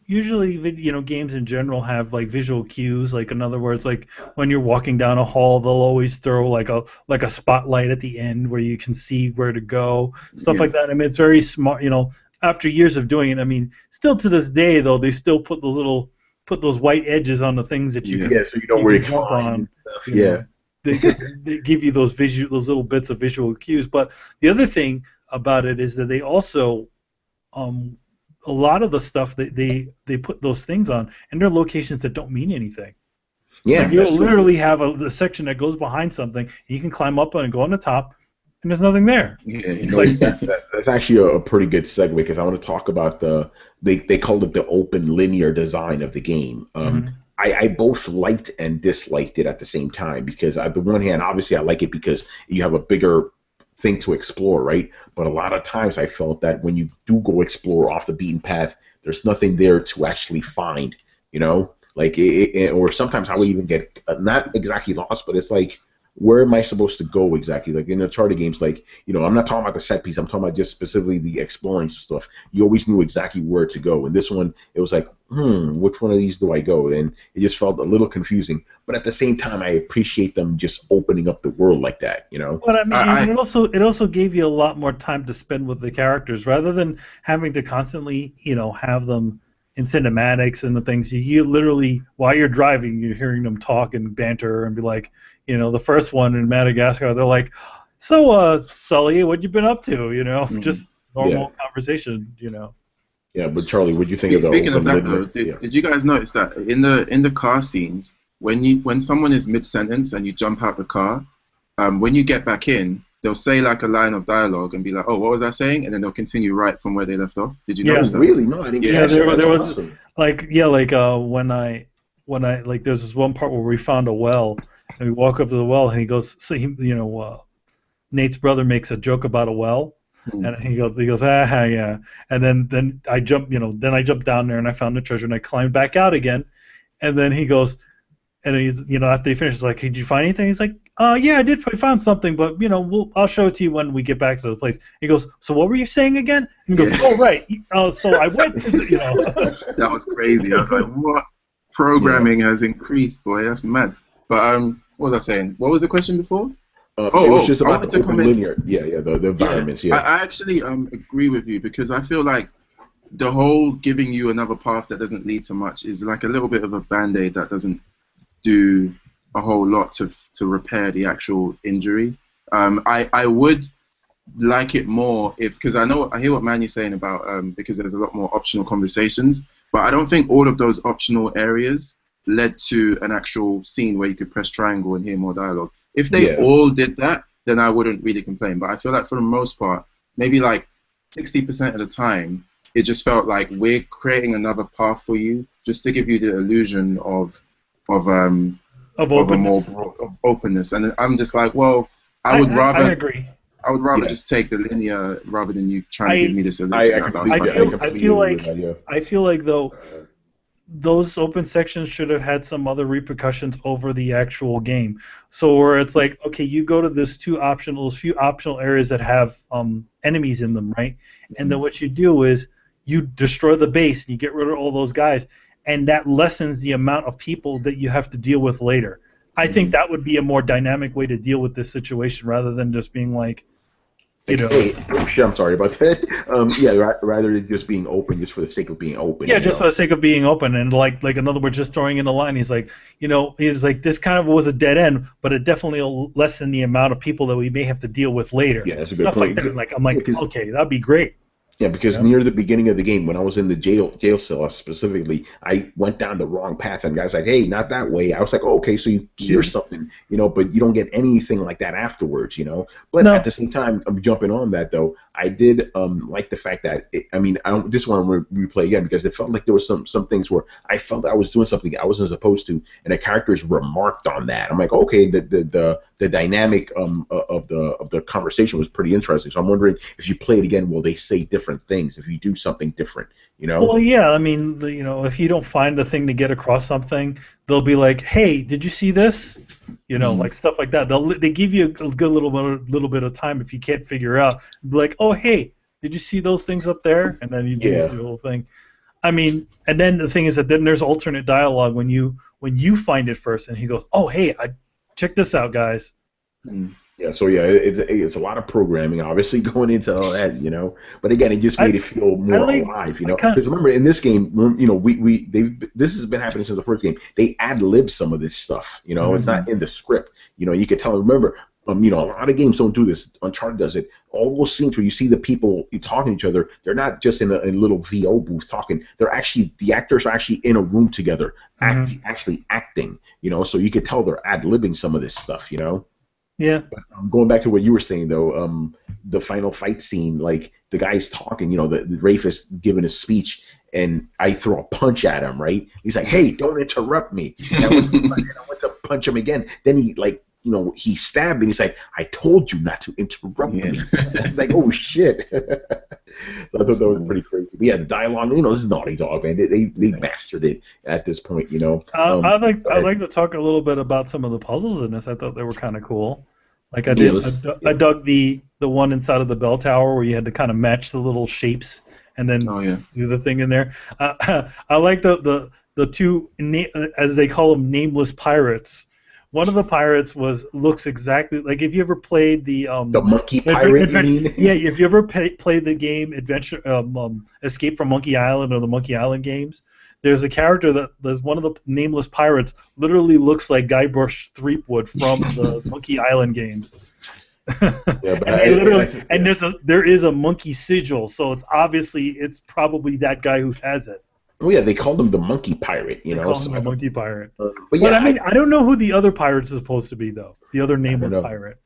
usually, you know, games in general have like visual cues. Like, in other words, like when you're walking down a hall, they'll always throw like a spotlight at the end where you can see where to go, stuff like that. I mean, it's very smart. You know, after years of doing it, I mean, still to this day though, they still put those white edges on the things that you so you know where to jump on. They give you those little bits of visual cues. But the other thing about it is that they also, a lot of the stuff that they put those things on, and they're locations that don't mean anything. Yeah, like you'll literally have a section that goes behind something, and you can climb up and go on the top, and there's nothing there. Yeah, You know, that's actually a pretty good segue because I want to talk about they called it the open linear design of the game. Mhm. I both liked and disliked it at the same time because on the one hand, obviously I like it because you have a bigger thing to explore, right? But a lot of times I felt that when you do go explore off the beaten path, there's nothing there to actually find, you know? Like, or sometimes I would even get not exactly lost, but it's like, where am I supposed to go exactly? Like in the Uncharted games, like, you know, I'm not talking about the set piece. I'm talking about just specifically the exploring stuff. You always knew exactly where to go. And this one, it was like, which one of these do I go? And it just felt a little confusing. But at the same time, I appreciate them just opening up the world like that, you know? But I mean, I, and it also gave you a lot more time to spend with the characters rather than having to constantly, have them in cinematics and the things. You literally, while you're driving, you're hearing them talk and banter and be like, the first one in Madagascar, they're like, "So, Sully, what you been up to?" Just Yeah. normal conversation. Yeah, but Charlie, what do you think of the Speaking of open that linear? though, Yeah. did you guys notice that in the car scenes, when someone is mid sentence and you jump out the car, when you get back in, they'll say like a line of dialogue and be like, "Oh, what was I saying?" And then they'll continue right from where they left off. Did you Yeah. Oh, notice that? really? No, I didn't Yeah, catch that. there That's was awesome. when I like there's this one part where we found a well and we walk up to the well and he goes, so Nate's brother makes a joke about a well. Hmm. And he goes, yeah. And then I jump down there and I found the treasure and I climbed back out again. And then he goes, and he's, after he finishes, like, "Hey, did you find anything?" He's like, "Yeah, I did. I found something, but I'll show it to you when we get back to the place." He goes, "So what were you saying again?" And he goes, Yeah. "Oh, right. So I went to the, That was crazy. I was like, "What? Programming has increased, boy. That's mad." But what was I saying? What was the question before? It was just I about wanted the to open comment. linear. Yeah, the Yeah, environments. I, Yeah. I actually agree with you because I feel like the whole giving you another path that doesn't lead to much is like a little bit of a band-aid that doesn't do a whole lot to repair the actual injury. I would like it more if, because I hear what Manny's saying about because there's a lot more optional conversations, but I don't think all of those optional areas led to an actual scene where you could press triangle and hear more dialogue. If they Yeah. all did that, then I wouldn't really complain. But I feel like for the most part, maybe like 60% of the time, it just felt like we're creating another path for you just to give you the illusion of of of a more openness." of openness. And I'm just like, well, I would I rather agree. Yeah. just take the linear rather than you trying to give I me this I, illusion I that last I completely, 5 I feel I minutes. completely feel agree with like that. Yeah. I feel like though those open sections should have had some other repercussions over the actual game. So where it's like, okay, you go to those few optional areas that have enemies in them, right? And then what you do is you destroy the base and you get rid of all those guys, and that lessens the amount of people that you have to deal with later. I think that would be a more dynamic way to deal with this situation rather than just being like, Like, hey, oh shit, I'm sorry about that. Yeah, rather than just being open just for the sake of being open. yeah, just for the sake of being open, and like in other words, just throwing in a line. He's like, he's like, this kind of was a dead end, but it definitely will lessen the amount of people that we may have to deal with later. Yeah, that's a good Stuff like point. that. Like I'm like, Yeah, 'cause- okay, that'd be great. Yeah, because Yeah. near the beginning of the game, when I was in the jail cell specifically, I went down the wrong path, and guys like, "Hey, not that way." I was like, oh, "Okay, so you hear Yeah. something, but you don't get anything like that afterwards. But No. at the same time, I'm jumping on that though. I did like the fact that I just want to replay again because it felt like there was some things where I felt I was doing something I wasn't supposed to, and the characters remarked on that. I'm like, okay, the dynamic of the conversation was pretty interesting. So I'm wondering if you play it again, will they say different things if you do something different? Well, yeah. I mean, if you don't find the thing to get across something, they'll be like, "Hey, did you see this?" Like stuff like that. They give you a good little bit of time if you can't figure out. Be like, "Oh, hey, did you see those things up there?" And then you do Yeah. the whole thing. I mean, and then the thing is that then there's alternate dialogue when you find it first, and he goes, "Oh, hey, check this out, guys." Mm. Yeah, so yeah, it's a lot of programming, obviously going into all that. But again, it just made it feel I more like alive, I kind Because remember, in this game, this has been happening since the first game. They ad lib some of this stuff, It's not in the script, You could tell. Remember, a lot of games don't do this. Uncharted does it. All those scenes where you see the people talking to each other, they're not just in a little VO booth talking. The actors are actually in a room together, actually acting, So you could tell they're ad libbing some of this stuff. Yeah. But going back to what you were saying though, the final fight scene, like the guy's talking, the Rafe is giving a speech, and I throw a punch at him, right? He's like, "Hey, don't interrupt me." And I went to punch him again. Then he he stabbed me. He's like, "I told you not to interrupt me." I was like, "Oh shit." So I thought that was pretty crazy. But yeah, the dialogue, this is Naughty Dog, man. They mastered it at this point, I'd like to talk a little bit about some of the puzzles in this. I thought they were kind of cool. Like I dug the one inside of the bell tower where you had to kind of match the little shapes and then do the thing in there. I like the two, as they call them, nameless pirates. One of the pirates looks exactly like, if you ever played the monkey pirate. Yeah, if you ever played the game Escape from Monkey Island or the Monkey Island games, there's a character there's one of the nameless pirates literally looks like Guybrush Threepwood from the Monkey Island games. Yeah, but there is a monkey sigil, so it's probably that guy who has it. Oh yeah, they called him the monkey pirate. They called him the monkey pirate. But I don't know who the other pirate's supposed to be though. The other nameless pirate.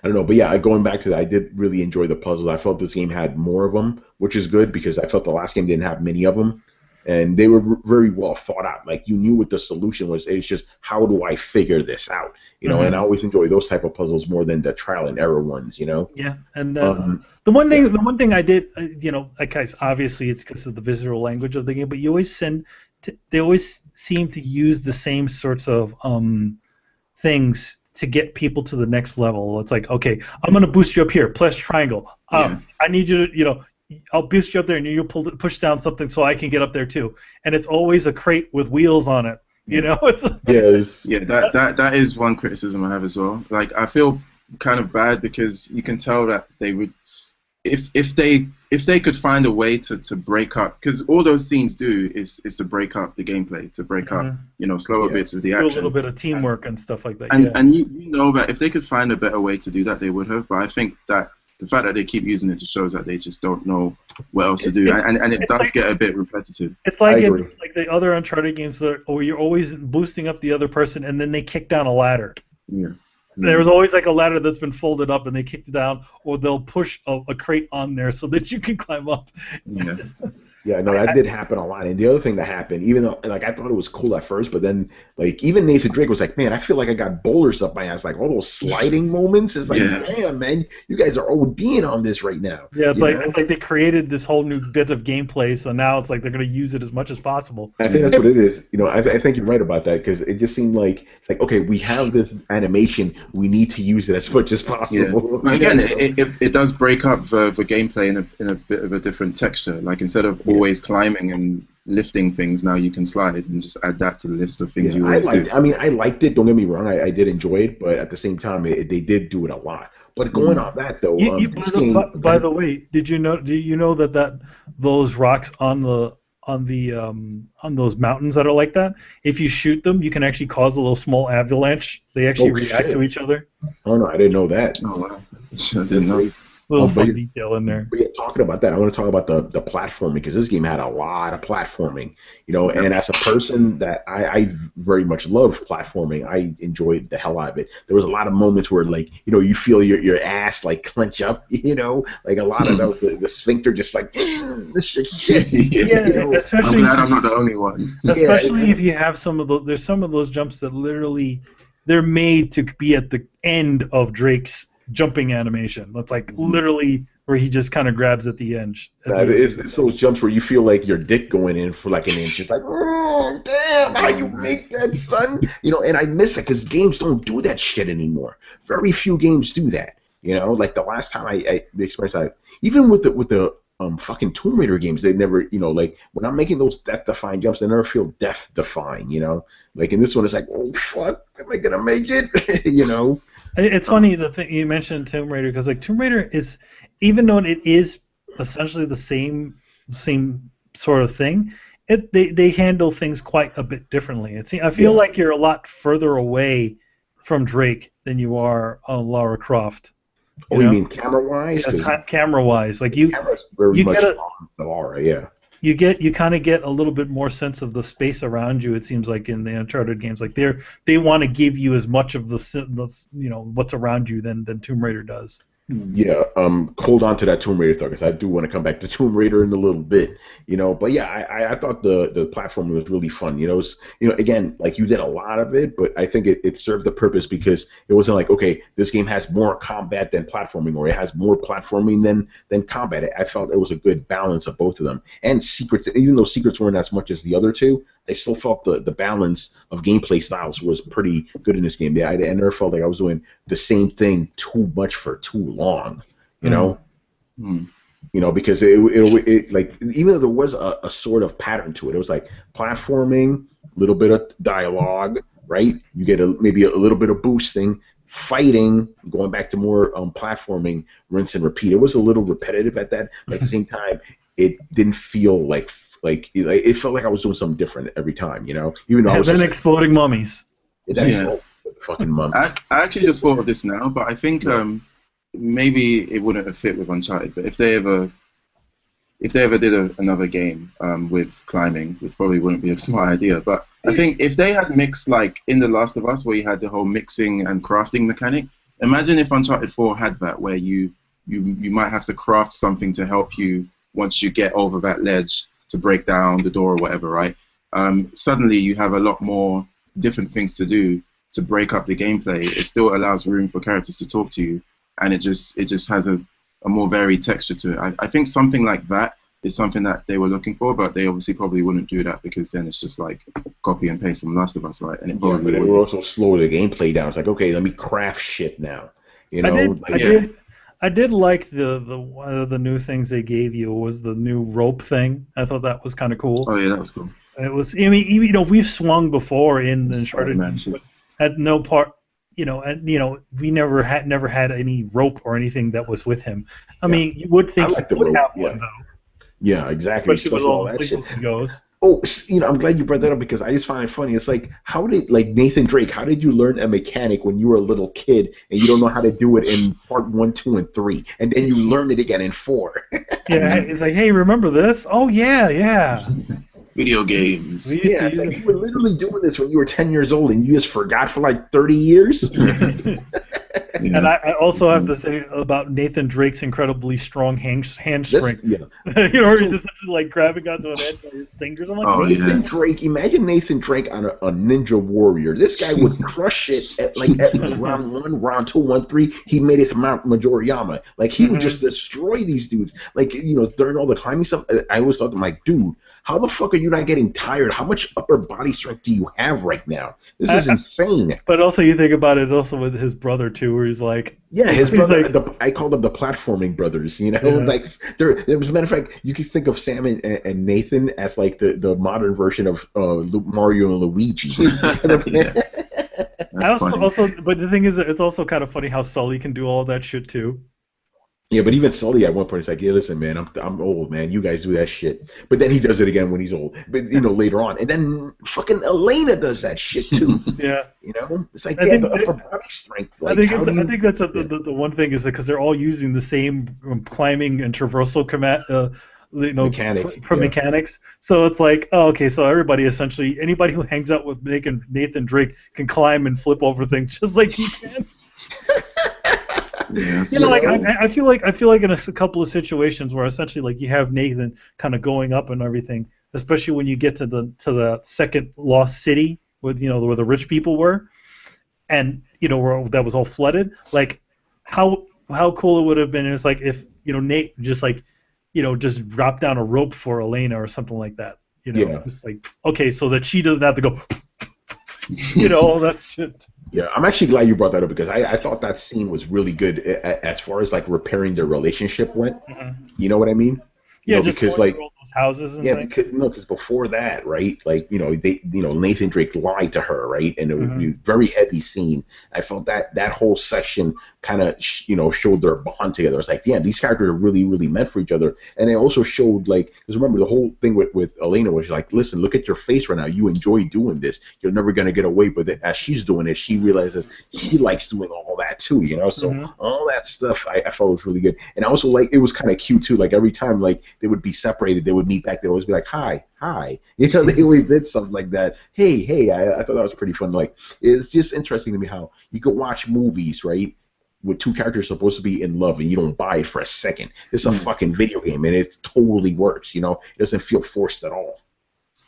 I don't know, but yeah, going back to that, I did really enjoy the puzzles. I felt this game had more of them, which is good because I felt the last game didn't have many of them, and they were very well thought out. Like you knew what the solution was. It's just how do I figure this out? And I always enjoy those type of puzzles more than the trial and error ones. Yeah, and the one thing I did, obviously it's because of the visual language of the game, but they always seem to use the same sorts of things to get people to the next level. It's like, okay, I'm gonna boost you up here, press triangle. I need you to, I'll boost you up there, and you push down something so I can get up there too. And it's always a crate with wheels on it. It's that is one criticism I have as well. Like I feel kind of bad because you can tell that they would, if they could find a way to break up, because all those scenes do is to break up the gameplay, to break up slower bits of the action, do a little bit of teamwork and stuff like that. And you know that if they could find a better way to do that, they would have. But I think that the fact that they keep using it just shows that they just don't know what else to do, and it does get a bit repetitive. It's like the other Uncharted games where you're always boosting up the other person, and then they kick down a ladder. Yeah. There's always like a ladder that's been folded up, and they kick it down, or they'll push a crate on there so that you can climb up. Yeah. Yeah, no, that did happen a lot. And the other thing that happened, even though I thought it was cool at first, but then even Nathan Drake was like, "Man, I feel like I got boulders up my ass." Like all those sliding moments. It's like, "Damn, man, you guys are ODing on this right now." Yeah, it's like they created this whole new bit of gameplay, so now it's like they're going to use it as much as possible. I think that's what it is. I think you're right about that because it just seemed like it's like, okay, we have this animation, we need to use it as much as possible. Yeah. But again, it does break up the gameplay in a bit of a different texture. Like instead of always climbing and lifting things, now you can slide and just add that to the list of things you always do. I liked it, don't get me wrong, I did enjoy it, but at the same time they did do it a lot. But going on that though, by the way, do you know that those rocks on those mountains that are like that, if you shoot them, you can actually cause a little small avalanche. They actually react to each other. Oh no, I didn't know that. Oh wow, I didn't know. Little fun detail in there. But yeah, talking about that, I want to talk about the platforming because this game had a lot of platforming, and as a person that I very much love platforming, I enjoyed the hell out of it. There was a lot of moments where you feel your ass clench up, like a lot of those, the sphincter just like this shit. Especially I'm glad I'm not the only one. Especially if you have there's some of those jumps that literally they're made to be at the end of Drake's jumping animation. That's literally where he just kind of grabs at the end. It's those jumps where you feel like your dick going in for an inch. It's like, oh, damn, how you make that, son? And I miss it because games don't do that shit anymore. Very few games do that. Like the last time I experienced that, even with the fucking Tomb Raider games, they never, when I'm making those death-defying jumps, they never feel death-defying, Like in this one, it's like, oh, fuck, am I going to make it? It's funny the thing you mentioned Tomb Raider because Tomb Raider is, even though it is essentially the same sort of thing, they handle things quite a bit differently. I feel like you're a lot further away from Drake than you are on Lara Croft. You mean camera-wise? Camera-wise, camera's very much on Lara, yeah. you kind of get a little bit more sense of the space around you. It seems like in the Uncharted games, like they want to give you as much of the what's around you than Tomb Raider does. Yeah, hold on to that Tomb Raider thought, because I do want to come back to Tomb Raider in a little bit, But yeah, I thought the platform was really fun. Again, like you did a lot of it, but I think it served the purpose because it wasn't like, okay, this game has more combat than platforming, or it has more platforming than combat. I felt it was a good balance of both of them. And secrets, even though secrets weren't as much as the other two, I still felt the balance of gameplay styles was pretty good in this game. Yeah, I never felt like I was doing the same thing too much for too long, because it like, even though there was a sort of pattern to it, it was like platforming, a little bit of dialogue, right? You get maybe a little bit of boosting, fighting, going back to more platforming, rinse and repeat. It was a little repetitive at that, but at the same time, it didn't feel like it felt like I was doing something different every time, Even though I was then exploding mummies. Fucking mummies. I actually just thought of this now, but I think maybe it wouldn't have fit with Uncharted. But if they ever did another game with climbing, which probably wouldn't be a smart idea, but I think if they had mixed, like in The Last of Us, where you had the whole mixing and crafting mechanic, imagine if Uncharted 4 had that, where you might have to craft something to help you once you get over that ledge to break down the door or whatever, right? Suddenly you have a lot more different things to do to break up the gameplay. It still allows room for characters to talk to you, and it just has a more varied texture to it. I think something like that is something that they were looking for, but they obviously probably wouldn't do that, because then it's just like copy and paste from Last of Us, right? And it probably but it would also slow the gameplay down. It's like, okay, let me craft shit now. I did like one of the new things they gave you was the new rope thing. I thought that was kind of cool. Oh yeah, that was cool. It was. I mean, we've swung before in the Uncharted games, but at no part. We never had any rope or anything that was with him. I mean, you would think he would have one though. Yeah, exactly. Especially with all that shit goes. Oh, I'm glad you brought that up, because I just find it funny. It's like, Nathan Drake, how did you learn a mechanic when you were a little kid and you don't know how to do it in part 1, 2, and 3, and then you learn it again in 4? Yeah, it's like, hey, remember this? Oh yeah. Video games. Yeah, you were literally doing this when you were 10 years old and you just forgot for like 30 years. And I also have to say about Nathan Drake's incredibly strong hand strength. Where he's essentially like grabbing onto an edge by his fingers. I'm like, Nathan Drake. Imagine Nathan Drake on a Ninja Warrior. This guy would crush it at round 1, round 2, 1, 3. He made it to Mount Majoriyama. Like, he would just destroy these dudes. Like, during all the climbing stuff, I always thought, I'm like, dude, how the fuck are you not getting tired? How much upper body strength do you have right now? This is insane. But also, you think about it also with his brother too, where he's like, his brother. I call them the platforming brothers. Like there. As a matter of fact, you can think of Sam and Nathan as like the modern version of Mario and Luigi. But the thing is, it's also kind of funny how Sully can do all that shit too. Yeah, but even Sully at one point is like, yeah, listen, man, I'm old, man. You guys do that shit. But then he does it again when he's old. But later on, and then fucking Elena does that shit too. Yeah. It's like the upper body strength. Like, I think that's the one thing is because they're all using the same climbing and traversal mechanics. So it's like, okay, so anybody who hangs out with Nathan Drake can climb and flip over things just like he can. Yeah, I feel like in a couple of situations where essentially like you have Nathan kind of going up and everything, especially when you get to the second lost city with where the rich people were, and where that was all flooded. Like how cool it would have been. It's like if Nate just just dropped down a rope for Elena or something like that. Just like, okay, so that she doesn't have to go. All that shit. Yeah, I'm actually glad you brought that up, because I thought that scene was really good as far as like repairing their relationship went. Mm-hmm. You know what I mean? Yeah, just because like all those houses. And because before that, right? Like Nathan Drake lied to her, right? And it was a very heavy scene. I felt that whole section kind of showed their bond together. It's like, yeah, these characters are really, really meant for each other. And they also showed, like, because remember the whole thing with Elena was like, listen, look at your face right now. You enjoy doing this. You're never gonna get away with it. As she's doing it, she realizes she likes doing all that too. So all that stuff I felt was really good. And I also, like, it was kind of cute too. Like every time like they would be separated, they would meet back, they'd always be like, hi, hi. You know, they always did stuff like that. Hey, hey, I thought that was pretty fun. Like, it's just interesting to me how you could watch movies, right, with two characters supposed to be in love and you don't buy it for a second. It's a fucking video game and it totally works, you know? It doesn't feel forced at all.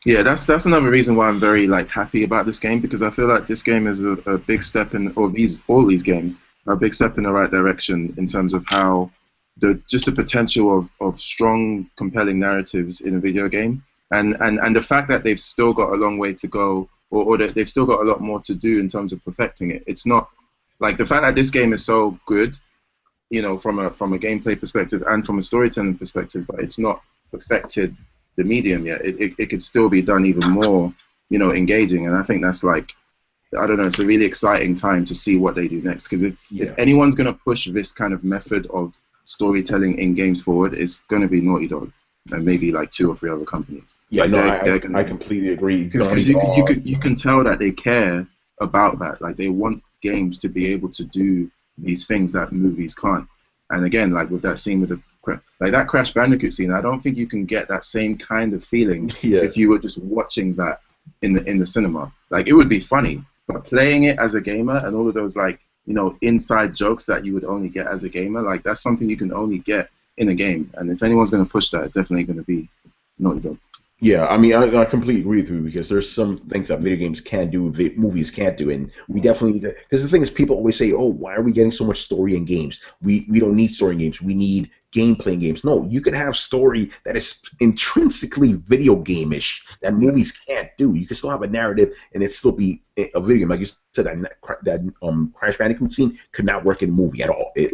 Yeah, that's another reason why I'm very like happy about this game, because I feel like this game is a big step in, or all these games are a big step in the right direction in terms of how just the potential of strong, compelling narratives in a video game, and the fact that they've still got a long way to go, or that they've still got a lot more to do in terms of perfecting it. It's not like the fact that this game is so good, you know, from a gameplay perspective and from a storytelling perspective, but it's not perfected the medium yet. It could still be done even more, you know, engaging, and I think that's like, I don't know, it's a really exciting time to see what they do next, because if anyone's going to push this kind of method of storytelling in games forward, it's going to be Naughty Dog and maybe like 2 or 3 other companies. Yeah, like no, I completely agree. Because you can tell that they care about that. Like, they want games to be able to do these things that movies can't. And again, like with that scene with that Crash Bandicoot scene, I don't think you can get that same kind of feeling if you were just watching that in the cinema. Like, it would be funny, but playing it as a gamer and all of those, like, you know, inside jokes that you would only get as a gamer, like, that's something you can only get in a game. And if anyone's going to push that, it's definitely going to be Naughty Dog. Yeah, I mean, I completely agree with you, because there's some things that video games can do, movies can't do, and we definitely need to. Because the thing is, people always say, "Oh, why are we getting so much story in games? We don't need story in games. We need gameplay in games." No, you could have story that is intrinsically video game-ish that movies can't do. You can still have a narrative, and it still be a video game. Like you said, that Crash Bandicoot scene could not work in a movie at all. It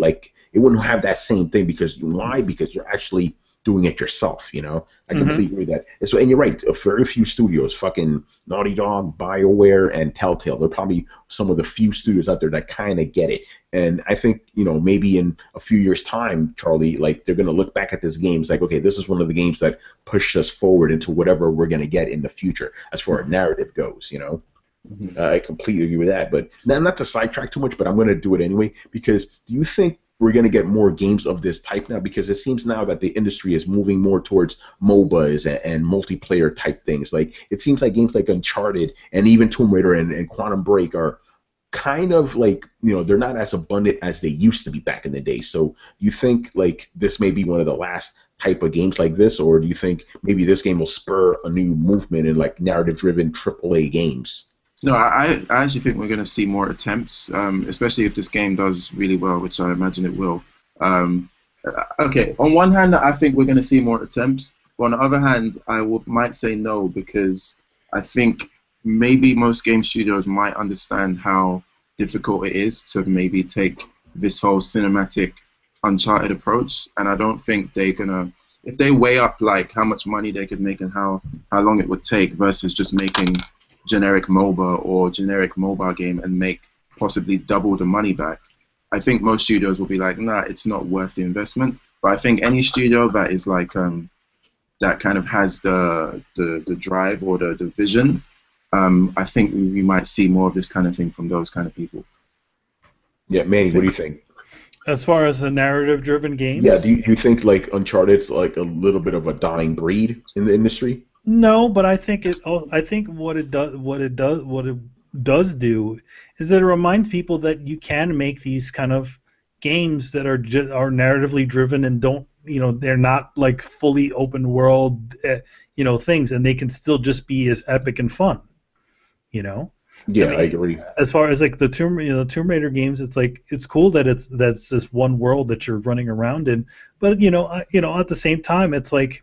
wouldn't have that same thing, because why? Because you're actually doing it yourself, you know. I completely agree with that. And you're right, very few studios, fucking Naughty Dog, BioWare, and Telltale, they're probably some of the few studios out there that kind of get it. And I think, you know, maybe in a few years' time, Charlie, like, they're going to look back at this game, it's like, okay, this is one of the games that pushed us forward into whatever we're going to get in the future as far as narrative goes, you know. I completely agree with that. But not to sidetrack too much, but I'm going to do it anyway, because do you think we're going to get more games of this type now? Because it seems now that the industry is moving more towards MOBAs and multiplayer type things. Like, it seems like games like Uncharted and even Tomb Raider and Quantum Break are kind of like, you know, they're not as abundant as they used to be back in the day. So do you think, like, this may be one of the last type of games like this, or do you think maybe this game will spur a new movement in, like, narrative-driven AAA games? No, I actually think we're going to see more attempts, especially if this game does really well, which I imagine it will. Okay, on one hand, I think we're going to see more attempts, but on the other hand, might say no, because I think maybe most game studios might understand how difficult it is to maybe take this whole cinematic Uncharted approach, and I don't think they're going to, if they weigh up like how much money they could make and how long it would take versus just making generic MOBA or generic mobile game and make possibly double the money back, I think most studios will be like, nah, it's not worth the investment. But I think any studio that is like that kind of has the drive or the vision, I think we might see more of this kind of thing from those kind of people. Yeah, Manny, what do you think? As far as the narrative-driven games? Yeah, do you think like Uncharted's like a little bit of a dying breed in the industry? No, but I think what it does do is that it reminds people that you can make these kind of games that are narratively driven and don't, you know, they're not like fully open world, you know, things, and they can still just be as epic and fun, you know. Yeah, I agree. As far as like the Tomb Raider games, it's like it's cool that that's this one world that you're running around in, but you know, at the same time, it's like,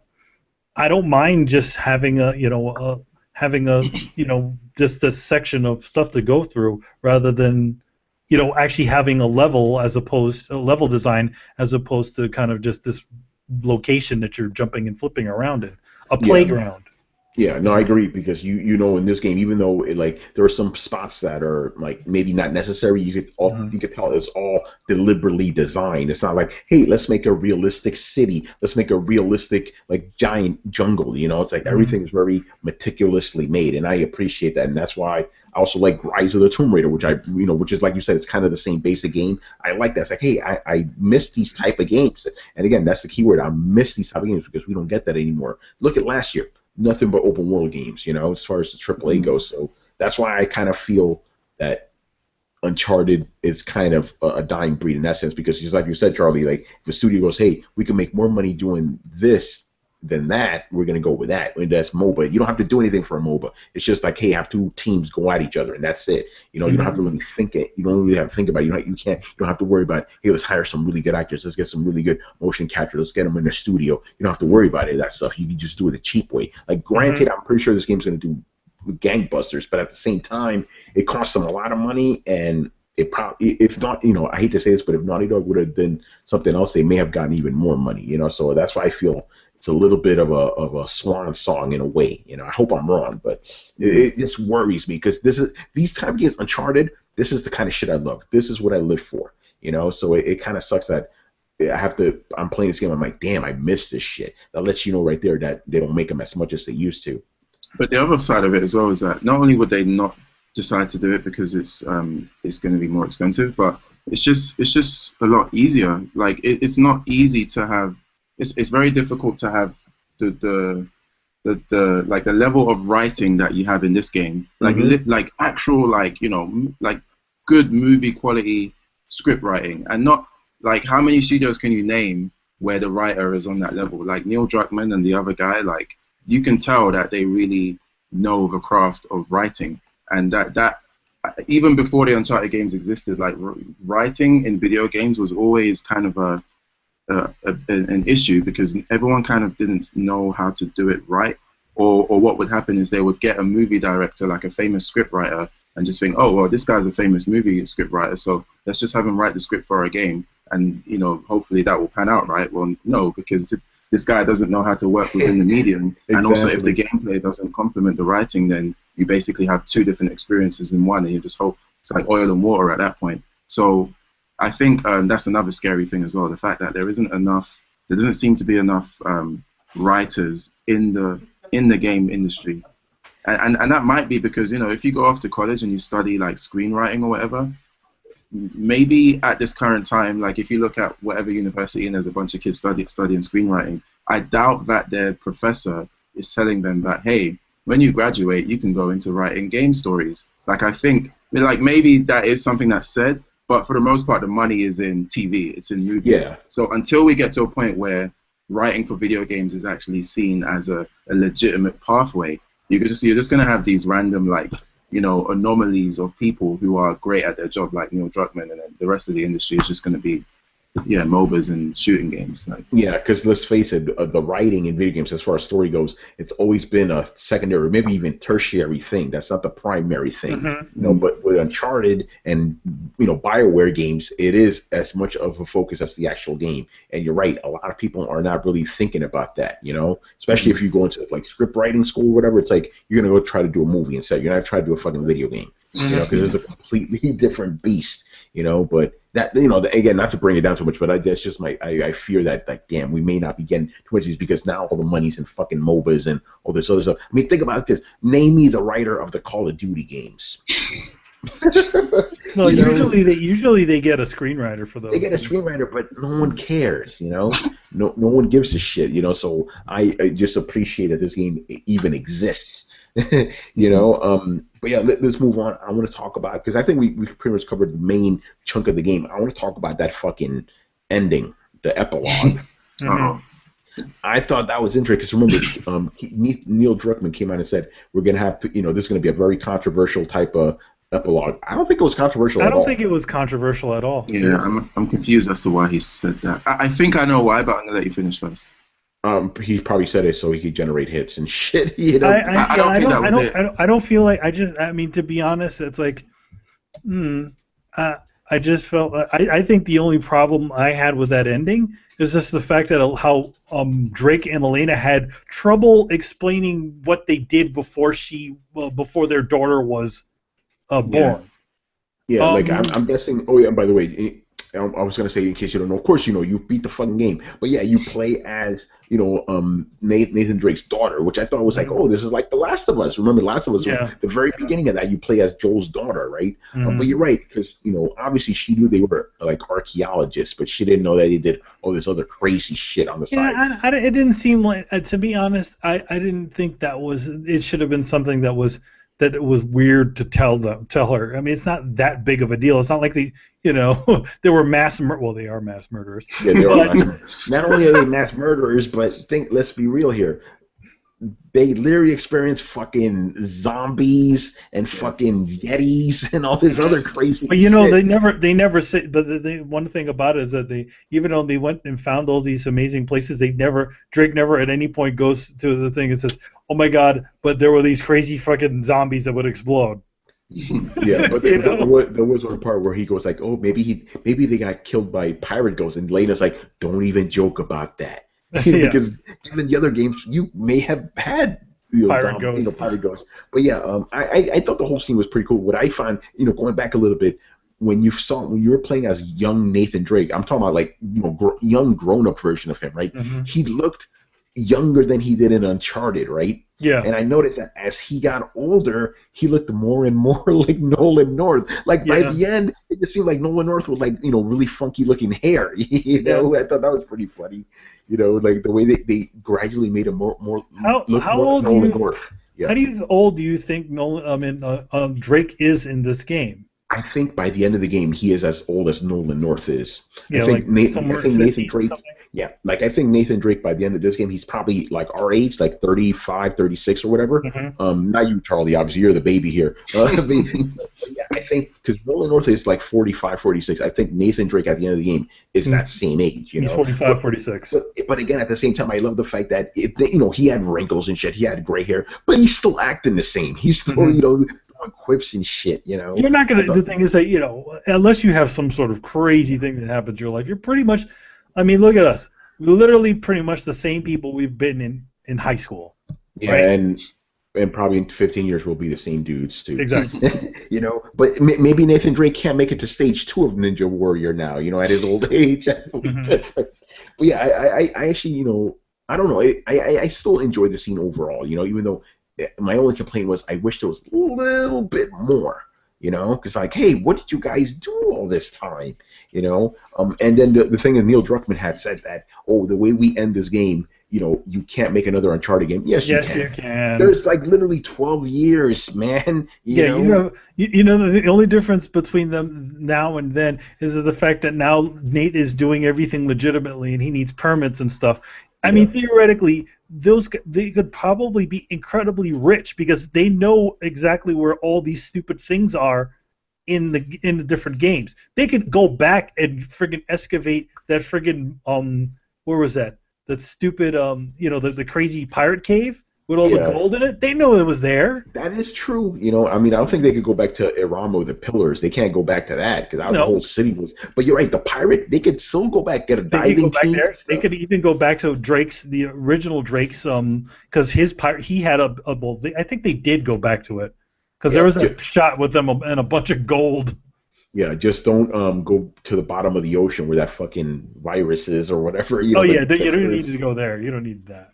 I don't mind just having just this section of stuff to go through, rather than, you know, actually having a level design as opposed to kind of just this location that you're jumping and flipping around in, a playground. Yeah, no, I agree because you know in this game, even though like there are some spots that are like maybe not necessary, Mhm. you could tell it's all deliberately designed. It's not like, hey, let's make a realistic city, let's make a realistic like giant jungle. You know, it's like Mhm. everything is very meticulously made, and I appreciate that, and that's why I also like Rise of the Tomb Raider, which which is like you said, it's kind of the same basic game. I like that. It's like, hey, I miss these type of games, and again, that's the key word. I miss these type of games because we don't get that anymore. Look at last year, nothing but open world games, as far as the AAA Mhm. goes. So that's why I kind of feel that Uncharted is kind of a dying breed in that sense because just like you said, Charlie, like if a studio goes, hey, we can make more money doing this than that, we're gonna go with that. And that's MOBA. You don't have to do anything for a MOBA. It's just like, hey, have two teams go at each other, and that's it. You don't have to Mhm. really think it. You don't really have to think about it. You don't have to worry about, hey, let's hire some really good actors. Let's get some really good motion capture. Let's get them in the studio. You don't have to worry about it. That stuff. You can just do it the cheap way. Like, granted, Mhm. I'm pretty sure this game's gonna do gangbusters, but at the same time, it costs them a lot of money, and it probably, if not, I hate to say this, but if Naughty Dog would have done something else, they may have gotten even more money. So that's why I feel it's a little bit of a swan song in a way. I hope I'm wrong, but Yeah. it just worries me because these type of games, Uncharted. This is the kind of shit I love. This is what I live for. So it kind of sucks that I'm playing this game. I'm like, damn, I missed this shit. That lets you know right there that they don't make them as much as they used to. But the other side of it as well is that not only would they not decide to do it because it's going to be more expensive, but it's just a lot easier. Like it's not easy to have. It's very difficult to have the the the like the level of writing that you have in this game, Hmm. like actual like good movie quality script writing, and not like how many studios can you name where the writer is on that level? Like Neil Druckmann and the other guy, like you can tell that they really know the craft of writing, and that even before the Uncharted games existed, like writing in video games was always kind of an issue because everyone kind of didn't know how to do it right. Or what would happen is they would get a movie director, like a famous script writer, and just think, oh, well, this guy's a famous movie script writer, so let's just have him write the script for our game, and hopefully that will pan out, right? Well, no, because this guy doesn't know how to work within the medium, and also if the Exactly. gameplay doesn't complement the writing, then you basically have two different experiences in one, and you just hope it's like oil and water at that point. So I think that's another scary thing as well. The fact that there doesn't seem to be enough writers in the game industry, and that might be because if you go off to college and you study like screenwriting or whatever, maybe at this current time, like if you look at whatever university and there's a bunch of kids studying screenwriting, I doubt that their professor is telling them that, hey, when you graduate, you can go into writing game stories. Like I think, like maybe that is something that's said, but for the most part, the money is in TV, it's in movies. Yeah. So until we get to a point where writing for video games is actually seen as a legitimate pathway, you're just gonna have these random like anomalies of people who are great at their job, like Neil Druckmann, and then the rest of the industry is just going to be, yeah, MOBAs and shooting games. Like, Yeah, because let's face it, the writing in video games, as far as story goes, it's always been a secondary, maybe even tertiary thing. That's not the primary thing, Mhm. mm, But with Uncharted and Bioware games, it is as much of a focus as the actual game. And you're right, a lot of people are not really thinking about that, Especially if mm, you go into like script writing school or whatever. It's like you're gonna go try to do a movie instead. You're not trying to do a fucking video game, Mhm. because it's yeah, a completely different beast, But that again, not to bring it down too much, but that's just I fear that, like, damn, we may not be getting too much of these because now all the money's in fucking MOBAs and all this other stuff. I mean, think about this. Name me the writer of the Call of Duty games. Well, you know, usually they get a screenwriter for they those get a things. screenwriter, but no one cares. No one gives a shit. So I just appreciate that this game even exists. mm, But yeah, let's move on. I want to talk about, because I think we pretty much covered the main chunk of the game. I want to talk about that fucking ending, the epilogue. Mhm. uh-oh, I thought that was interesting because remember, Neil Druckmann came out and said we're gonna have, this is gonna be a very controversial type of epilogue. I don't think it was controversial I at don't think all. it was controversial at all. yeah, Seriously. I'm confused as to why he said that. I think I know why, but I'm gonna let you finish first. He probably said it so he could generate hits and shit, I don't I think don't that I was don't it. I don't I don't feel like I mean, to be honest, it's like, hmm, I just felt I think the only problem I had with that ending is just the fact that how Drake and Elena had trouble explaining what they did before their daughter was Yeah. born. Yeah, like Um, I'm guessing. Oh yeah, by the way, I was gonna say in case you don't know. Of course, you beat the fucking game, but yeah, you play as Nathan Drake's daughter, which I thought was like, oh, this is like The Last of Us. Remember, The Last of Us? Yeah. The very beginning of that, you play as Joel's daughter, right? But Mhm. you're right because obviously she knew they were like archaeologists, but she didn't know that they did all this other crazy shit on the side. Yeah, it didn't seem like, to be honest, I didn't think that was. It should have been something that it was weird to tell her. I mean, it's not that big of a deal. It's not like they were well, they are mass murderers. Yeah, they are But, not only are they mass murderers, but let's be real here. They literally experience fucking zombies and fucking yetis and all this other crazy but shit. they never say. But one thing about it is that even though they went and found all these amazing places, Drake never at any point goes to the thing and says, "Oh my God!" But there were these crazy fucking zombies that would explode. Yeah, but there was one part where he goes like, "Oh, maybe they got killed by pirate ghosts," and Lena's like, "Don't even joke about that." Yeah. Because even the other games, you may have had Pirate ghosts. pirate ghosts. But yeah, I thought the whole scene was pretty cool. What I found, going back a little bit, when you were playing as young Nathan Drake, I'm talking about like young grown up version of him, right? Mm-hmm. He looked younger than he did in Uncharted, right? Yeah. And I noticed that as he got older, he looked more and more like Nolan North. Like by the end, it just seemed like Nolan North was like, really funky looking hair. I thought that was pretty funny. Like the way they gradually made him more How old Nolan North. Yeah. How old do you think Drake is in this game? I think by the end of the game, he is as old as Nolan North is. Yeah, I think Nathan Drake. Something. Yeah, like I think Nathan Drake by the end of this game, he's probably like our age, like 35, 36 or whatever. Mm-hmm. Not you, Charlie. Obviously, you're the baby here. Yeah, I think because Nolan North is like 45, 46. I think Nathan Drake at the end of the game is that same age. He's 45, 46. But again, at the same time, I love the fact that he had wrinkles and shit. He had gray hair, but he's still acting the same. He's still throwing quips and shit. You're not gonna. The thing is that unless you have some sort of crazy thing that happens in your life, you're pretty much. I mean, look at us. We're literally pretty much the same people we've been in high school. Yeah, right? and probably in 15 years we'll be the same dudes too. Exactly. But maybe Nathan Drake can't make it to stage 2 of Ninja Warrior now. At his old age. That's the difference. But yeah, I actually, I don't know. I still enjoyed the scene overall. Even though my only complaint was I wish there was a little bit more. Because like, hey, what did you guys do all this time? And then the thing that Neil Druckmann had said that, the way we end this game, you can't make another Uncharted game. Yes, you can. There's like literally 12 years, man. The only difference between them now and then is the fact that now Nate is doing everything legitimately and he needs permits and stuff. I mean, theoretically, they could probably be incredibly rich because they know exactly where all these stupid things are in the different games. They could go back and friggin' excavate that friggin' where was that? That stupid the crazy pirate cave with all the gold in it. They know it was there. That is true. I mean, I don't think they could go back to Iramo, the pillars. They can't go back to that because the whole city was. But you're right. The pirate, they could still go back, get a diving team. They could even go back to the original Drake's, because his pirate, he had a bowl. I think they did go back to it because there was a shot with them and a bunch of gold. Yeah, just don't go to the bottom of the ocean where that fucking virus is or whatever. You don't need to go there. You don't need that.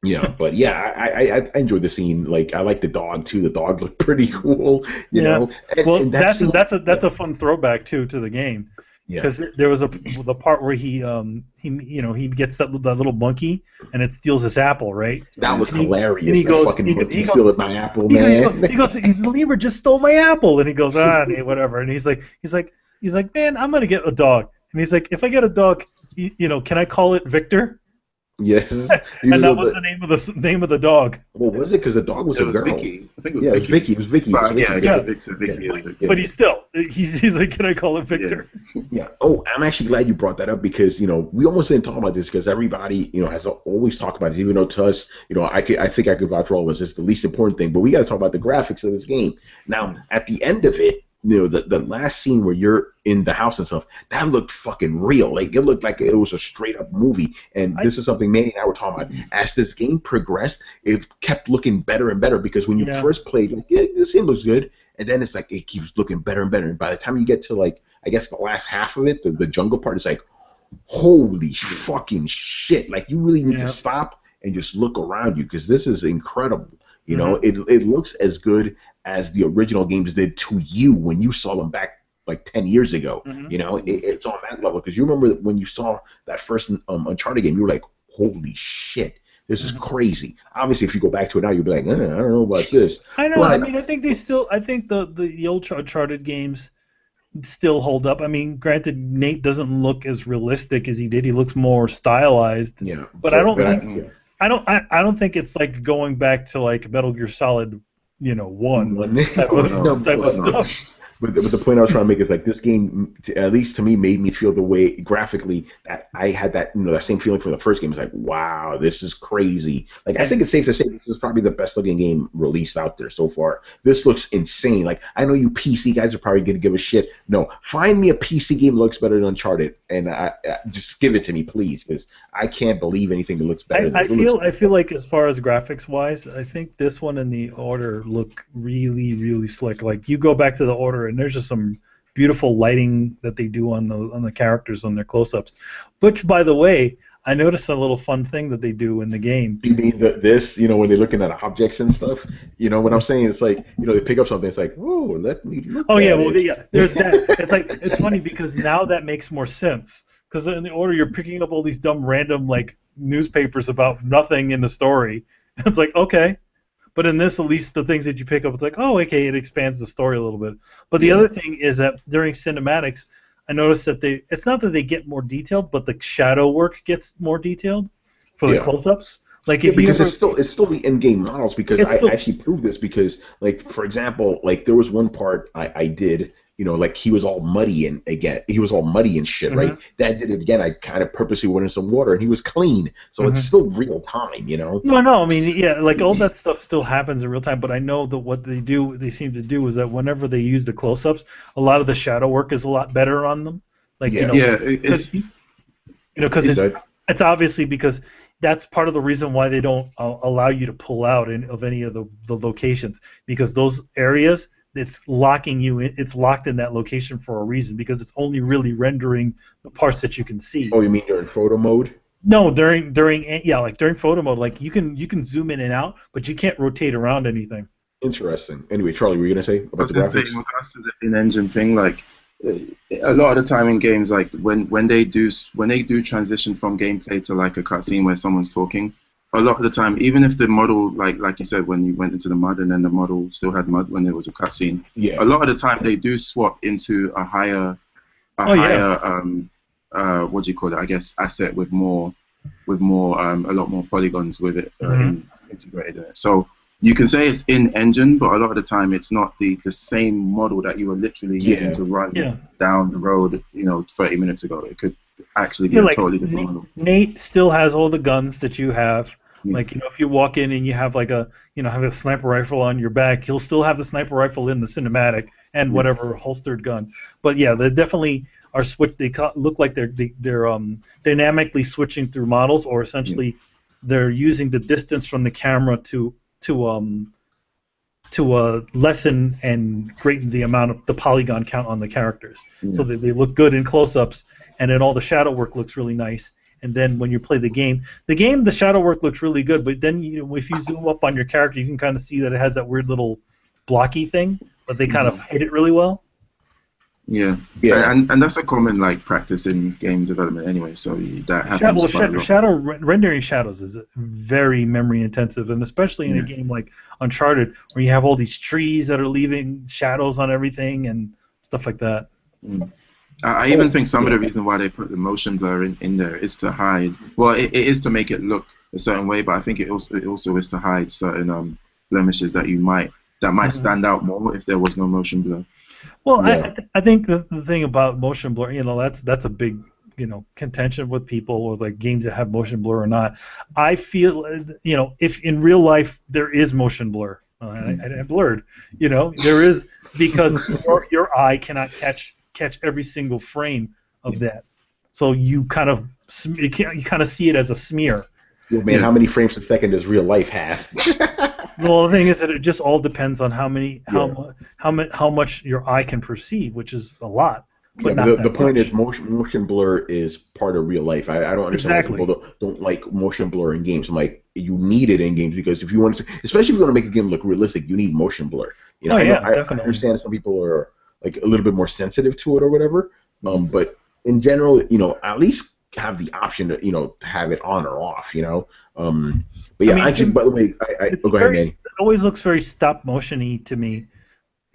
Yeah, but yeah, I enjoyed the scene. Like, I like the dog too. The dog looked pretty cool. You know. And that's a fun throwback too to the game. Because there was the part where he gets that little monkey and it steals his apple, right? That was hilarious. And he goes, he stole my apple, man. He goes, the lemur just stole my apple, and he goes, whatever. And he's like, man, I'm gonna get a dog. And he's like, if I get a dog, can I call it Victor? Yes. And that was the name of the dog. Well, was it? Because the dog was a girl. Vicky. I think it was Vicky. It was Vicky. I guess Vicky is Victor. But he's like, can I call it Victor? Yeah. Oh, I'm actually glad you brought that up because we almost didn't talk about this because everybody has always talked about it. Even though to us, I think I could vouch for all of us. It's the least important thing. But we got to talk about the graphics of this game. Now, at the end of it, the last scene where you're in the house and stuff, that looked fucking real. Like it looked like it was a straight up movie. And this is something Manny and I were talking about. As this game progressed, it kept looking better and better because when you first played, like, yeah, this game looks good, and then it's like it keeps looking better and better. And by the time you get to like I guess the last half of it, the jungle part, is like holy fucking shit! Like you really need to stop and just look around you because this is incredible. You know, it looks as good as the original games did to you when you saw them back like 10 years ago. You know, it's on that level because you remember when you saw that first Uncharted game, you were like, holy shit. This is crazy. Obviously, if you go back to it now, you'll be like, I don't know about this. I know. But, I mean, I think the old Uncharted games still hold up. I mean, granted, Nate doesn't look as realistic as he did. He looks more stylized. Yeah. But I don't think. I don't think it's like going back to like Metal Gear Solid, 1 type of stuff. But the point I was trying to make is like this game, at least to me, made me feel the way graphically that I had that that same feeling from the first game. It's like, wow, this is crazy. Like I think it's safe to say this is probably the best looking game released out there so far. This looks insane. Like I know you PC guys are probably gonna give a shit. No, find me a PC game that looks better than Uncharted, and I just give it to me, please, because I can't believe anything that looks better. I feel like as far as graphics wise, I think this one and the Order look really, really slick. Like you go back to the Order and there's just some beautiful lighting that they do on the characters on their close-ups. Which, by the way, I noticed a little fun thing that they do in the game. You mean this? When they're looking at objects and stuff. What I'm saying? It's like they pick up something. It's like, whoa, let me look. Oh yeah, well yeah, there's that. It's funny because now that makes more sense. Because in the Order, you're picking up all these dumb random like newspapers about nothing in the story. It's like okay. But in this, at least the things that you pick up, it's like, oh, okay, it expands the story a little bit. But the other thing is that during cinematics, I noticed that it's not that they get more detailed, but the shadow work gets more detailed for the close-ups. Like because it's still the in-game models. Because I actually proved this because, like, for example, like there was one part I did. Like he was all muddy and shit, right? That did it again. I kind of purposely went in some water and he was clean, so it's still real time, No, I mean, yeah, like all that stuff still happens in real time. But I know that what they seem to do is that whenever they use the close-ups, a lot of the shadow work is a lot better on them. Like because it's obviously because that's part of the reason why they don't allow you to pull out of any of the locations because those areas. It's locking you in. It's locked in that location for a reason because it's only really rendering the parts that you can see. Oh, you mean during photo mode? No, during photo mode, like you can zoom in and out, but you can't rotate around anything. Interesting. Anyway, Charlie, were you gonna say about the graphics? In regards to the in-engine thing, like a lot of the time in games, like when they do transition from gameplay to like a cutscene where someone's talking. A lot of the time, even if the model, like you said, when you went into the mud and then the model still had mud when there was a cutscene, a lot of the time they do swap into a higher, what do you call it? I guess asset with a lot more polygons with it integrated in it. So you can say it's in-engine, but a lot of the time it's not the same model that you were literally using to run down the road, 30 minutes ago. It could actually be a totally different model. Nate still has all the guns that you have. Like if you walk in and you have like have a sniper rifle on your back, he'll still have the sniper rifle in the cinematic and whatever holstered gun. But yeah, they definitely are switched. They look like they're dynamically switching through models, or essentially they're using the distance from the camera to lessen and greaten the amount of the polygon count on the characters, so that they look good in close-ups, and then all the shadow work looks really nice. And then when you play the game, the shadow work looks really good, but then if you zoom up on your character, you can kind of see that it has that weird little blocky thing, but they kind of hide it really well. Yeah. And that's a common practice in game development anyway. So that happens. Rendering shadows is very memory intensive, and especially in a game like Uncharted, where you have all these trees that are leaving shadows on everything and stuff like that. I even think some of the reason why they put the motion blur in there is to hide. Well, it is to make it look a certain way, but I think it also is to hide certain blemishes that might stand out more if there was no motion blur. Well, I think the thing about motion blur, that's a big contention with people with games that have motion blur or not. I feel if in real life there is motion blur, I blurred. There is, because your eye cannot catch every single frame of that, so you kind of see it as a smear. Yo, man, how many frames a second does real life have? Well, the thing is that it just all depends on how much your eye can perceive, which is a lot. But not the point much. is motion blur is part of real life. I don't understand why people don't like motion blur in games. I'm like, you need it in games because if you want to, especially if you want to make a game look realistic, you need motion blur. Definitely. I understand some people are like a little bit more sensitive to it or whatever. But in general, at least have the option to have it on or off. But yeah, actually, by the way, go ahead, Manny. It always looks very stop motion-y to me.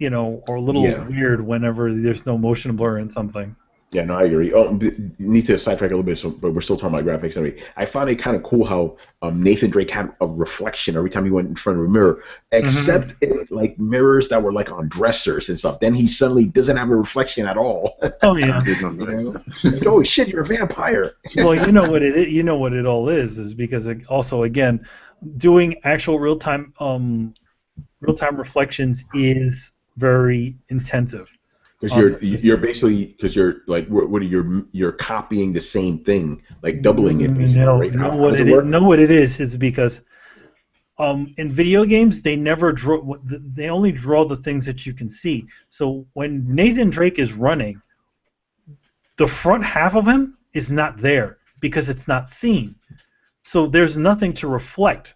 Or a little weird whenever there's no motion blur in something. Yeah, no, I agree. You need to sidetrack a little bit, but we're still talking about graphics anyway. I found it kind of cool how Nathan Drake had a reflection every time he went in front of a mirror, except like mirrors that were like on dressers and stuff. Then he suddenly doesn't have a reflection at all. Oh yeah. Like, oh shit, you're a vampire. Well, you know what it is. You know what it all is because also again, doing actual real-time reflections is very intensive. Because you're basically like you're copying the same thing, like doubling it. Right? Know what it is because in video games they only draw the things that you can see. So when Nathan Drake is running, the front half of him is not there because it's not seen. So there's nothing to reflect.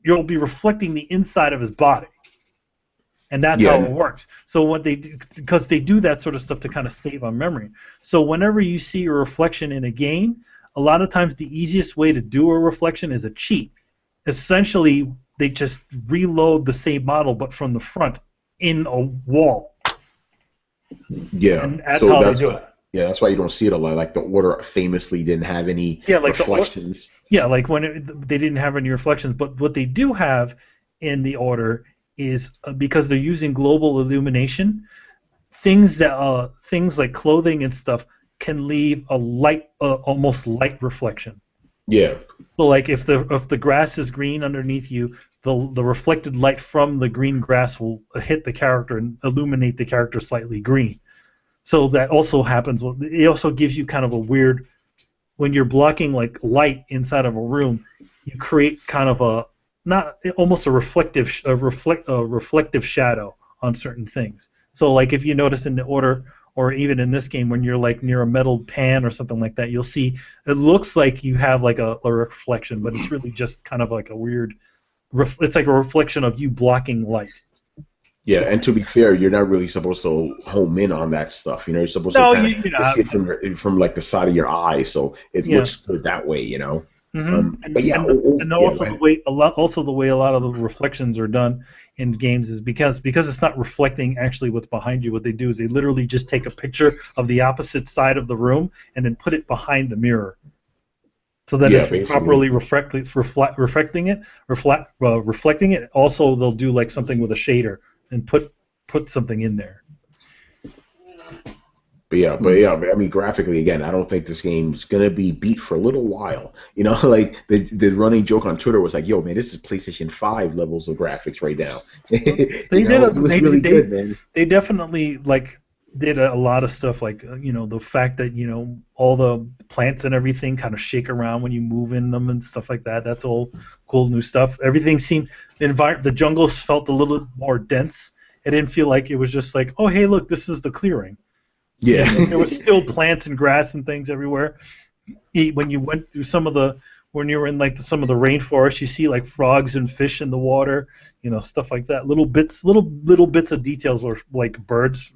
You'll be reflecting the inside of his body. And that's how it works. So what they do, because they do that sort of stuff to kind of save on memory. So whenever you see a reflection in a game, a lot of times the easiest way to do a reflection is a cheat. Essentially, they just reload the same model but from the front in a wall. Yeah. And that's how they do it. Yeah, that's why you don't see it a lot. Like the Order famously didn't have any reflections. Like when they didn't have any reflections. But what they do have in the Order is because they're using global illumination, things like clothing and stuff can leave a light, almost light reflection. Yeah. So like if the grass is green underneath you, the reflected light from the green grass will hit the character and illuminate the character slightly green. So that also happens. It also gives you kind of a weird, when you're blocking like light inside of a room, you create kind of almost a reflective shadow on certain things. So like if you notice in the Order or even in this game when you're like near a metal pan or something like that, you'll see it looks like you have like a reflection, but it's really just kind of like a weird it's like a reflection of you blocking light. Yeah, and to be fair, you're not really supposed to home in on that stuff. You're supposed to kind of see it from like the side of your eye, so it looks good that way. Mm-hmm. The way a lot of the reflections are done in games is because it's not reflecting actually what's behind you. What they do is they literally just take a picture of the opposite side of the room and then put it behind the mirror, so that it's properly reflecting it. Also, they'll do like something with a shader and put something in there. But I mean, graphically, again, I don't think this game's gonna be beat for a little while. Like the running joke on Twitter was like, "Yo, man, this is PlayStation 5 levels of graphics right now." Good, man. They definitely did a lot of stuff, like the fact that all the plants and everything kind of shake around when you move in them and stuff like that. That's all cool new stuff. Everything seemed the jungle felt a little more dense. It didn't feel like it was just like, oh hey, look, this is the clearing. Yeah. There was still plants and grass and things everywhere. When you went through when you were in some of the rainforest, you see like frogs and fish in the water, stuff like that. Little bits of details, or like birds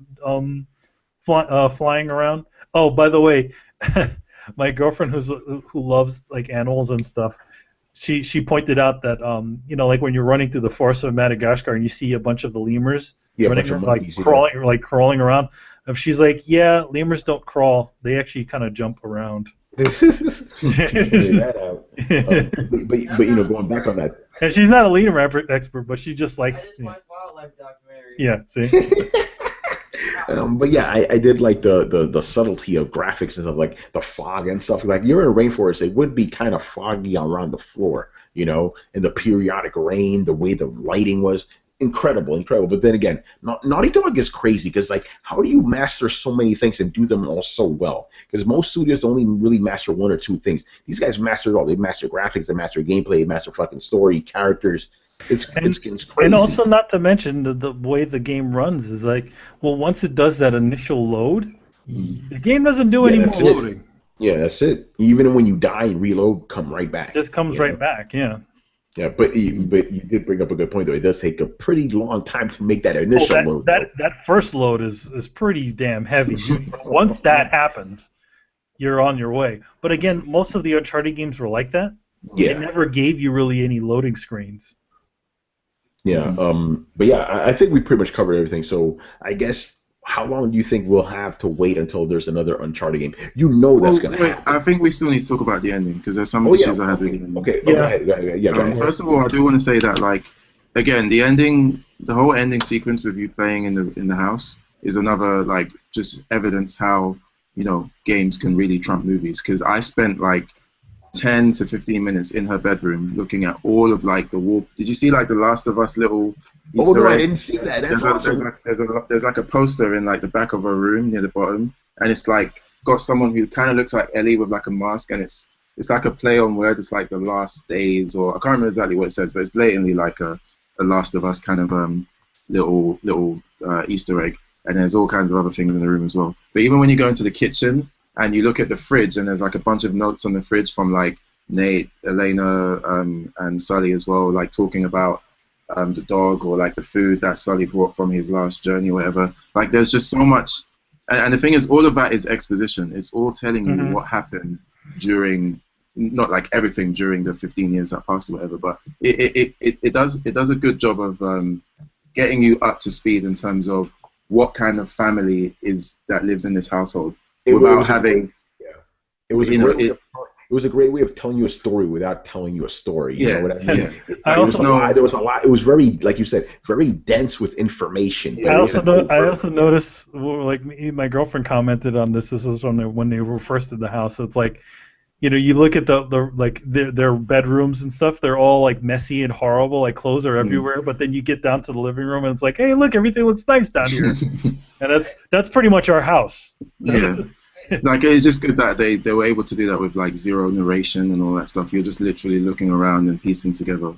flying around. Oh, by the way, my girlfriend who loves like animals and stuff, she pointed out that like when you're running through the forest of Madagascar and you see a bunch of the lemurs running, crawling around. She's like, yeah, lemurs don't crawl; they actually kind of jump around. But going back on that. And she's not a lemur expert, but she just likes. That is my wildlife documentary. Yeah, see. But yeah, I did like the subtlety of graphics and stuff, like the fog and stuff. Like you're in a rainforest, it would be kind of foggy around the floor, and the periodic rain, the way the lighting was. incredible, incredible. But then again, Naughty Dog is crazy because like, how do you master so many things and do them all so well? Because most studios only really master one or two things. These guys master it all. They master graphics, they master gameplay, they master fucking story, characters. It's crazy. And also, not to mention the way the game runs is like, well, once it does that initial load, the game doesn't do any more that's it. loading. Yeah, that's it. Even when you die and reload, come right back. Just comes right back. Yeah. Yeah, but you did bring up a good point though. It does take a pretty long time to make that initial load. That first load is pretty damn heavy. Once that happens, you're on your way. But again, most of the Uncharted games were like that. Yeah. It never gave you really any loading screens. Yeah. But yeah, I think we pretty much covered everything. So I guess, how long do you think we'll have to wait until there's another Uncharted game? You know that's going to happen. I think we still need to talk about the ending because there's some issues I have with the ending. Okay. Go ahead. Yeah, go ahead. First of all, I do want to say that, like, again, the ending, the whole ending sequence with you playing in the house is another, like, just evidence how, you know, games can really trump movies. Because I spent like 10 to 15 minutes in her bedroom looking at all of like the wall. Did you see like the Last of Us little Easter egg? I didn't see that. That's awesome. There's like a poster in like the back of her room near the bottom, and it's like got someone who kind of looks like Ellie with like a mask, and it's like a play on words. It's like the last days, or I can't remember exactly what it says, but it's blatantly like a Last of Us kind of little Easter egg. And there's all kinds of other things in the room as well. But even when you go into the kitchen and you look at the fridge, and there's like a bunch of notes on the fridge from like Nate, Elena, and Sully as well, like talking about the dog or like the food that Sully brought from his last journey or whatever. Like there's just so much, and the thing is, all of that is exposition. It's all telling you what happened during, not like everything during the 15 years that passed or whatever, but it does a good job of getting you up to speed in terms of what kind of family is that lives in this household. It was a great way of telling you a story without telling you a story. You know what I mean? Yeah. There was a lot. It was very, like you said, very dense with information. I also noticed, like my girlfriend commented on this. This was when they were first in the house. So it's like, you know, you look at their bedrooms and stuff. They're all like messy and horrible. Like clothes are everywhere. But then you get down to the living room and it's like, hey, look, everything looks nice down here. And that's pretty much our house. Yeah. Like it's just good that they were able to do that with like zero narration and all that stuff. You're just literally looking around and piecing together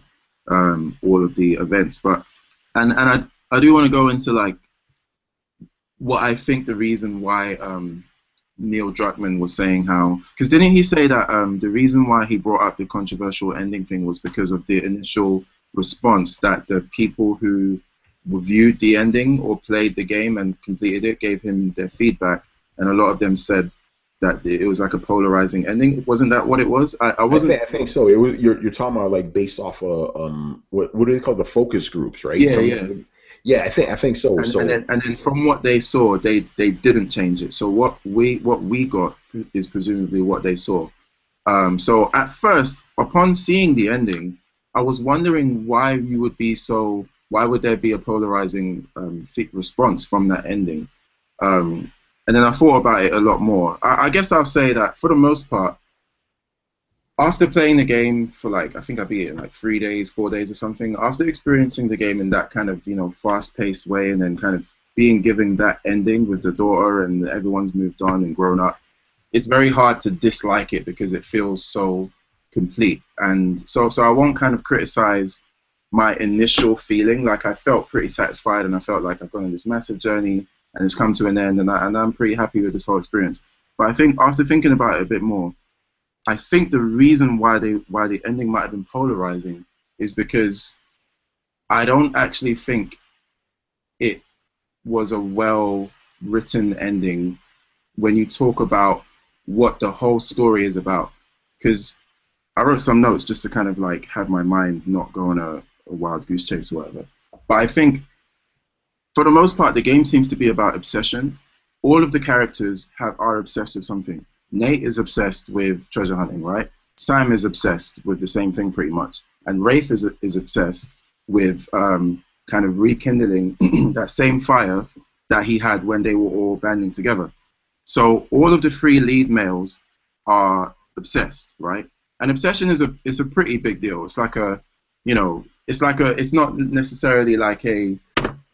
all of the events. But and I do want to go into like what I think the reason why Neil Druckmann was saying how, because didn't he say that the reason why he brought up the controversial ending thing was because of the initial response that the people who reviewed the ending or played the game and completed it gave him their feedback, and a lot of them said that it was like a polarizing ending. Wasn't that what it was? I wasn't. I think so. It was. You're talking about like based off of what do they call the focus groups, right? Yeah, I think so. And then from what they saw, they didn't change it. So what we got is presumably what they saw. So at first, upon seeing the ending, I was wondering why would there be a polarizing response from that ending? And then I thought about it a lot more. I guess I'll say that for the most part, after playing the game for like, I think I beat it in like 3 days, 4 days or something, after experiencing the game in that kind of, you know, fast-paced way and then kind of being given that ending with the daughter and everyone's moved on and grown up, it's very hard to dislike it because it feels so complete. And so I won't kind of criticize my initial feeling. Like I felt pretty satisfied and I felt like I've gone on this massive journey and it's come to an end and I'm pretty happy with this whole experience. But I think after thinking about it a bit more, I think the reason why the ending might have been polarizing is because I don't actually think it was a well-written ending when you talk about what the whole story is about. Because I wrote some notes just to kind of like have my mind not go on a wild goose chase or whatever. But I think for the most part, the game seems to be about obsession. All of the characters are obsessed with something. Nate is obsessed with treasure hunting, right? Sam is obsessed with the same thing pretty much. And Rafe is obsessed with kind of rekindling that same fire that he had when they were all banding together. So all of the three lead males are obsessed, right? And obsession is a pretty big deal. It's like a, you know, it's not necessarily like a,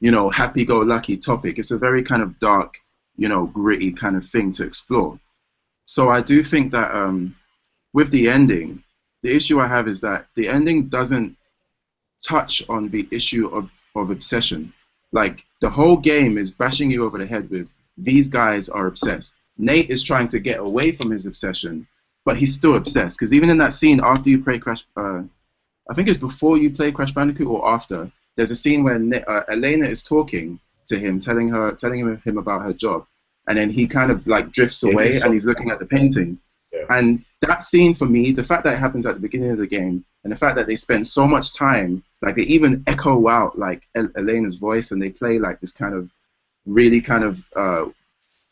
happy-go-lucky topic. It's a very kind of dark, gritty kind of thing to explore. So I do think that with the ending, the issue I have is that the ending doesn't touch on the issue of obsession. Like, the whole game is bashing you over the head with, these guys are obsessed. Nate is trying to get away from his obsession, but he's still obsessed. Because even in that scene after you play I think it's before you play Crash Bandicoot or after, there's a scene where Elena is talking to him, telling him about her job, and then he kind of like drifts away and he's looking at the painting. Yeah. And that scene for me, the fact that it happens at the beginning of the game, and the fact that they spend so much time, like they even echo out like Elena's voice, and they play like this kind of really kind of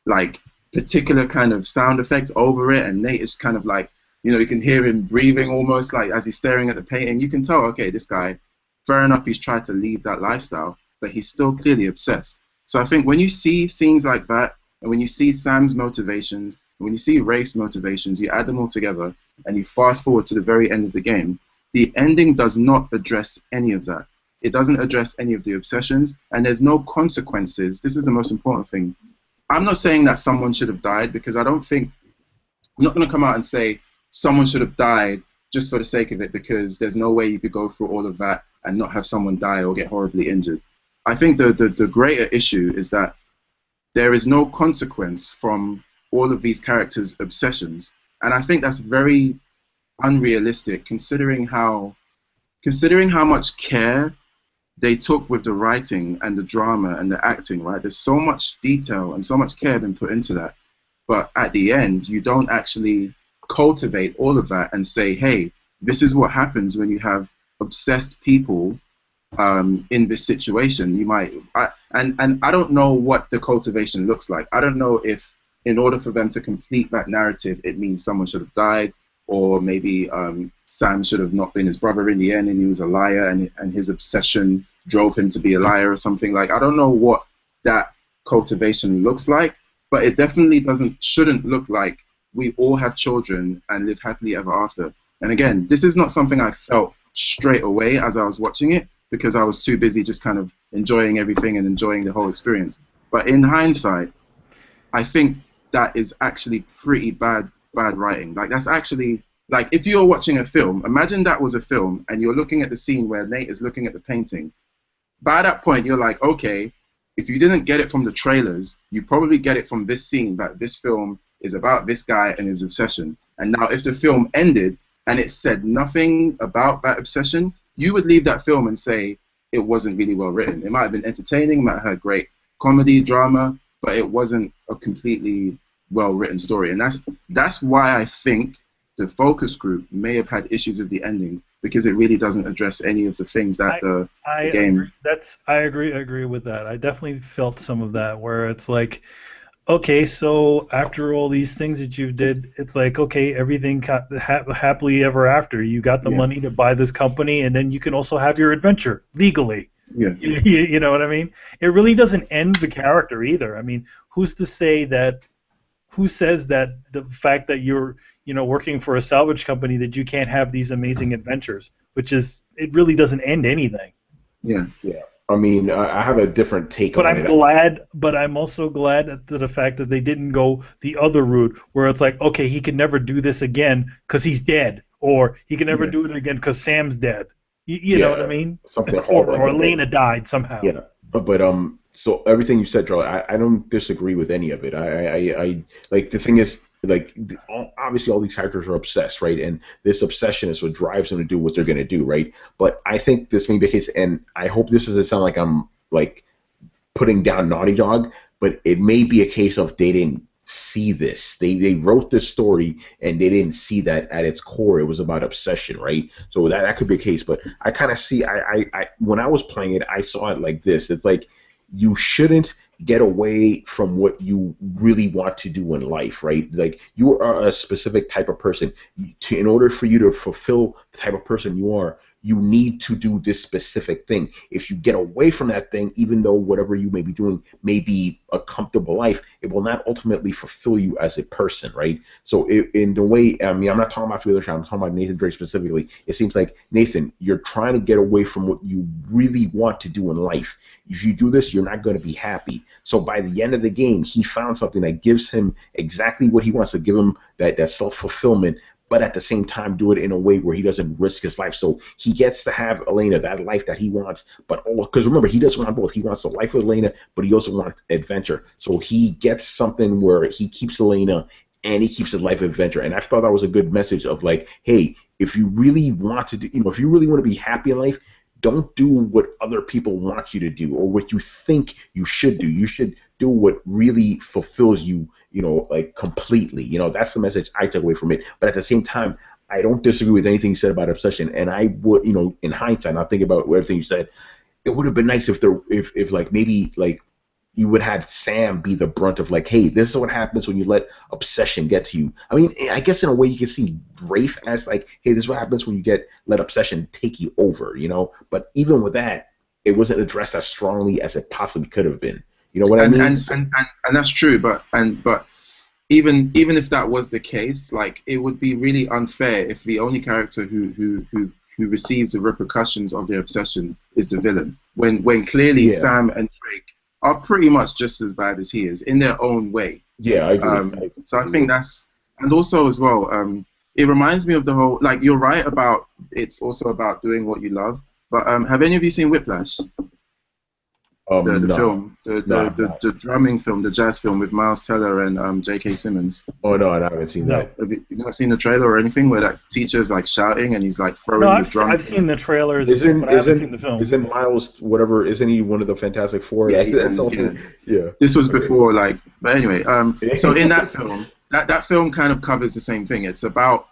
like particular kind of sound effect over it, and Nate is kind of like, you can hear him breathing almost like as he's staring at the painting. You can tell, okay, this guy, fair enough, he's tried to leave that lifestyle, but he's still clearly obsessed. So I think when you see scenes like that, and when you see Sam's motivations, and when you see Rafe's motivations, you add them all together, and you fast forward to the very end of the game, the ending does not address any of that. It doesn't address any of the obsessions, and there's no consequences. This is the most important thing. I'm not saying that someone should have died, because I'm not going to come out and say someone should have died just for the sake of it, because there's no way you could go through all of that and not have someone die or get horribly injured. I think the greater issue is that there is no consequence from all of these characters' obsessions, and I think that's very unrealistic considering how much care they took with the writing and the drama and the acting, right? There's so much detail and so much care been put into that, but at the end you don't actually cultivate all of that and say, hey, this is what happens when you have obsessed people in this situation. And I don't know what the cultivation looks like. I don't know if in order for them to complete that narrative, it means someone should have died, or maybe Sam should have not been his brother in the end and he was a liar, and his obsession drove him to be a liar or something. Like, I don't know what that cultivation looks like, but it definitely shouldn't look like we all have children and live happily ever after. And again, this is not something I felt straight away as I was watching it, because I was too busy just kind of enjoying everything and enjoying the whole experience. But in hindsight, I think that is actually pretty bad writing. Like, that's actually, like, if you're watching a film, imagine that was a film and you're looking at the scene where Nate is looking at the painting. By that point, you're like, okay, if you didn't get it from the trailers, you probably get it from this scene, that this film is about this guy and his obsession. And now if the film ended and it said nothing about that obsession, you would leave that film and say it wasn't really well written. It might have been entertaining, it might have had great comedy, drama, but it wasn't a completely well written story. And that's why I think the focus group may have had issues with the ending, because it really doesn't address any of the things that the game. I agree with that. I definitely felt some of that, where it's like, okay, so after all these things that you did, it's like, okay, everything happily ever after. You got the money to buy this company, and then you can also have your adventure legally. Yeah. You know what I mean? It really doesn't end the character either. I mean, who says that the fact that you're, working for a salvage company, that you can't have these amazing adventures? It really doesn't end anything. Yeah. Yeah. I mean, I have a different take on it. But I'm also glad at the fact that they didn't go the other route, where it's like, okay, he can never do this again because he's dead, or he can never do it again because Sam's dead. You know what I mean? Something or Elena died somehow. Yeah, but so everything you said, Charlie, I don't disagree with any of it. I like, the thing is, like, obviously all these characters are obsessed, right? And this obsession is what drives them to do what they're going to do, right? But I think this may be a case, and I hope this doesn't sound like I'm like putting down Naughty Dog, but it may be a case of they didn't see this. They wrote this story and they didn't see that at its core it was about obsession, right? So that could be a case. But I kind of see, I when I was playing it, I saw it like this. It's like, you shouldn't get away from what you really want to do in life, right? Like, you are a specific type of person. In order for you to fulfill the type of person you are, you need to do this specific thing. If you get away from that thing, even though whatever you may be doing may be a comfortable life, it will not ultimately fulfill you as a person, right? So in the way, I mean, I'm not talking about the other side, I'm talking about Nathan Drake specifically. It seems like, Nathan, you're trying to get away from what you really want to do in life. If you do this, you're not going to be happy. So by the end of the game, he found something that gives him exactly what he wants to give him, that self-fulfillment, but at the same time do it in a way where he doesn't risk his life. So he gets to have Elena, that life that he wants, but because remember, he doesn't want both. He wants the life with Elena, but he also wants adventure. So he gets something where he keeps Elena and he keeps his life adventure. And I thought that was a good message of like, hey, if you really want to do, if you really want to be happy in life, don't do what other people want you to do or what you think you should do. You should do what really fulfills you, like completely. That's the message I took away from it. But at the same time, I don't disagree with anything you said about obsession. And I would, in hindsight, not thinking about everything you said, it would have been nice if like maybe like you would have Sam be the brunt of like, hey, this is what happens when you let obsession get to you. I mean, I guess in a way you can see Rafe as like, hey, this is what happens when you let obsession take you over, But even with that, it wasn't addressed as strongly as it possibly could have been. You know what I mean? And that's true, but even if that was the case, like it would be really unfair if the only character who receives the repercussions of their obsession is the villain. When clearly Sam and Drake are pretty much just as bad as he is in their own way. Yeah, I agree. So I think that's, and also as well, it reminds me of the whole, like you're right about it's also about doing what you love. But have any of you seen Whiplash? The No. film, the drumming film, the jazz film with Miles Teller and J.K. Simmons. Oh no, I haven't seen that. Have you not seen the trailer or anything where that teacher's like shouting and he's like throwing the drum? I've seen the trailers, but I haven't seen the film. Isn't Miles whatever? Isn't he one of the Fantastic Four? Yeah, yeah. This was before, like, but anyway, so in that film, that film kind of covers the same thing. It's about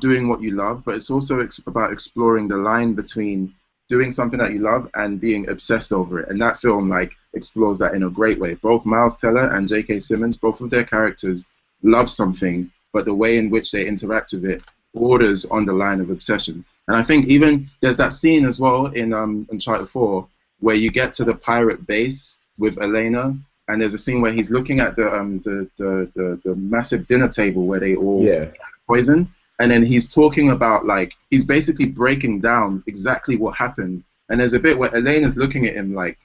doing what you love, but it's also about exploring the line between doing something that you love and being obsessed over it. And that film like explores that in a great way. Both Miles Teller and J.K. Simmons, both of their characters love something, but the way in which they interact with it borders on the line of obsession. And I think even there's that scene as well in Uncharted 4 where you get to the pirate base with Elena, and there's a scene where he's looking at the massive dinner table where they all poison. And then he's talking about, like, he's basically breaking down exactly what happened. And there's a bit where Elena's looking at him like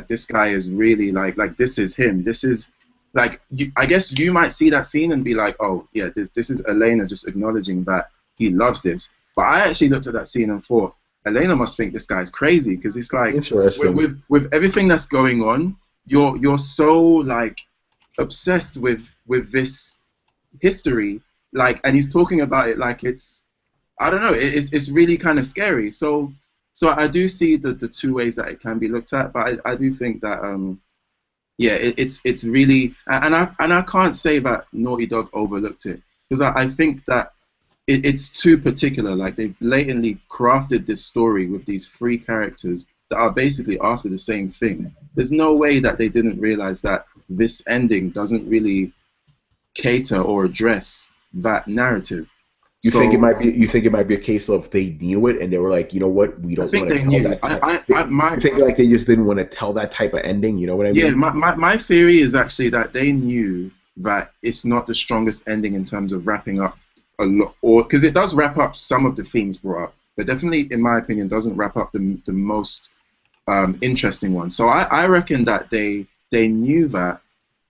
this guy is really, like this is him. This is, like, I guess you might see that scene and be like, oh, yeah, this is Elena just acknowledging that he loves this. But I actually looked at that scene and thought, Elena must think this guy's crazy, because it's like, with everything that's going on, you're so, like, obsessed with this history. Like, and he's talking about it like it's, I don't know, it's really kind of scary. So I do see the two ways that it can be looked at, but I do think that it's really, and I can't say that Naughty Dog overlooked it, because I think that it's too particular. Like, they blatantly crafted this story with these three characters that are basically after the same thing. There's no way that they didn't realize that this ending doesn't really cater or address that narrative. You think it might be a case of they knew it and they were like, you know what, we don't want to tell that. I think like they just didn't want to tell that type of ending. You know what I mean? Yeah, my theory is actually that they knew that it's not the strongest ending in terms of wrapping up a lot, or because it does wrap up some of the themes brought up, but definitely, in my opinion, doesn't wrap up the most interesting one. So I reckon that they knew that,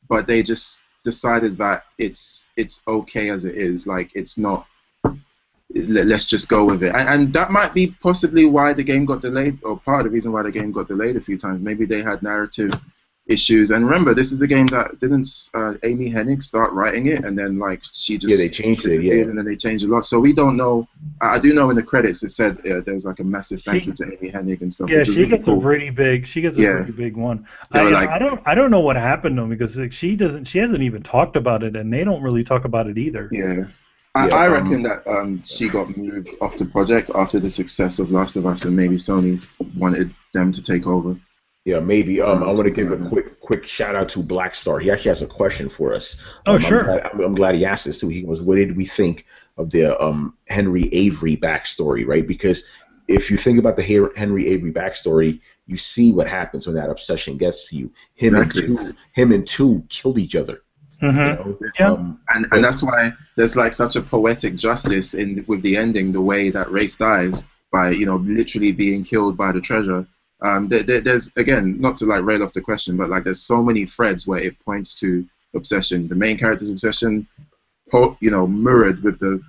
but they just decided that it's okay as it is. Like, it's not, let's just go with it. And that might be possibly why the game got delayed, or part of the reason why the game got delayed a few times. Maybe they had narrative issues. And remember, this is a game that didn't Amy Hennig start writing it, and then like she just they changed it, and then they changed a lot. So we don't know. I do know in the credits it said there was like a massive thank you to Amy Hennig and stuff. Yeah, she gets a pretty big one. I don't know what happened though, because like, she hasn't even talked about it, and they don't really talk about it either. Yeah. I reckon that she got moved off the project after the success of Last of Us, and maybe Sony wanted them to take over. Yeah, maybe. I want to give a quick shout out to Blackstar. He actually has a question for us. Oh, sure. I'm glad he asked this too. He goes, "What did we think of the Henry Avery backstory?" Right, because if you think about the Henry Avery backstory, you see what happens when that obsession gets to you. Him and two killed each other. Mm-hmm. You know? Yeah. And that's why there's like such a poetic justice with the ending, the way that Rafe dies by literally being killed by the treasure. There's, again, not to like rail off the question, but like there's so many threads where it points to obsession. The main character's obsession, mirrored with the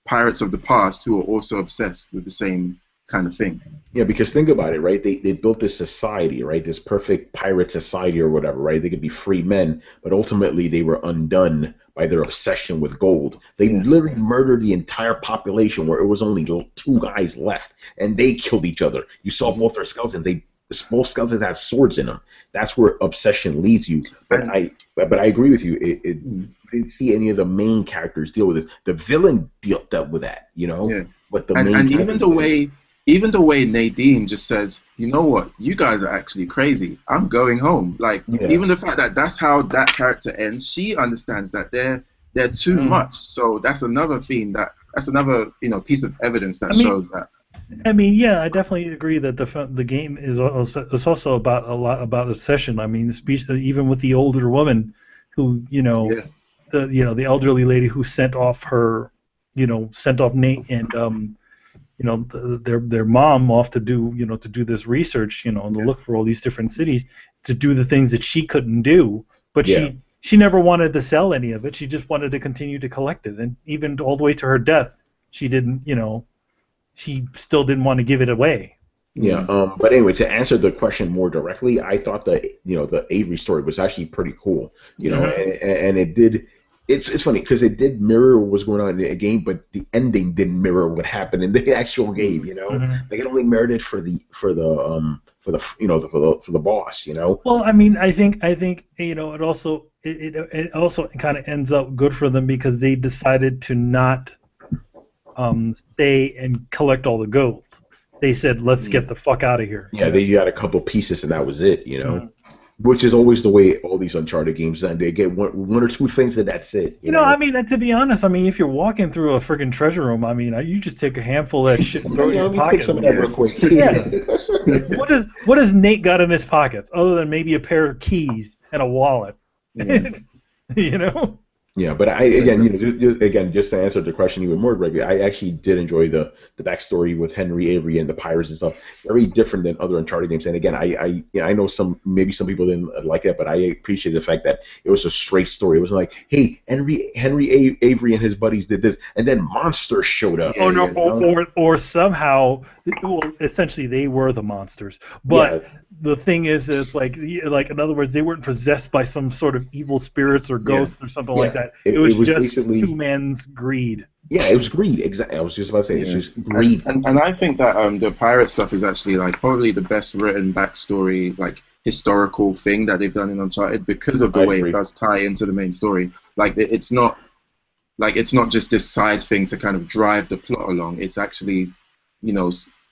pirates of the past who are also obsessed with the same kind of thing. Yeah, because think about it, right? They built this society, right? This perfect pirate society or whatever, right? They could be free men, but ultimately they were undone by their obsession with gold. They literally murdered the entire population where it was only two guys left, and they killed each other. You saw both their skeletons. Both skeletons had swords in them. That's where obsession leads you. But I agree with you. I didn't see any of the main characters deal with it. The villain dealt with that, Yeah. But the and even the way Nadine just says, you know what, you guys are actually crazy. I'm going home. Like, even the fact that that's how that character ends, she understands that they're too much. So that's another theme that's another piece of evidence that shows that. I mean, yeah, I definitely agree that the game is also about a lot about obsession. I mean, even with the older woman, who the elderly lady who sent off Nate and their mom off to do this research, and to look for all these different cities to do the things that she couldn't do, but she never wanted to sell any of it. She just wanted to continue to collect it, and even all the way to her death, she didn't, she still didn't want to give it away. Yeah, but anyway, to answer the question more directly, I thought the Avery story was actually pretty cool, and it did. It's funny because it did mirror what was going on in the game, but the ending didn't mirror what happened in the actual game. Like it only mirrored it for the boss. Well, I mean, I think it also kind of ends up good for them because they decided to not stay and collect all the gold. They said, let's get the fuck out of here. Yeah, they got a couple pieces and that was it. Which is always the way all these Uncharted games end. They get one or two things and that's it. You know, I mean, to be honest, I mean, if you're walking through a friggin' treasure room, I mean, you just take a handful of that shit and throw it in your pocket. Take some of that real quick. Yeah. What does Nate got in his pockets other than maybe a pair of keys and a wallet? Yeah. Yeah, but again, just to answer the question even more directly, I actually did enjoy the backstory with Henry Avery and the pirates and stuff. Very different than other Uncharted games. And again, I know some people didn't like that, but I appreciate the fact that it was a straight story. It was like, hey, Henry Avery and his buddies did this, and then monsters showed up. Or somehow, essentially they were the monsters. But the thing is, it's like in other words, they weren't possessed by some sort of evil spirits or ghosts or something like that. It was just two men's greed. Yeah, it was greed. Exactly. I was just about to say it's just greed. And I think that the pirate stuff is actually like probably the best written backstory, like historical thing that they've done in Uncharted because of the way it does tie into the main story. Like it's not just this side thing to kind of drive the plot along. It's actually,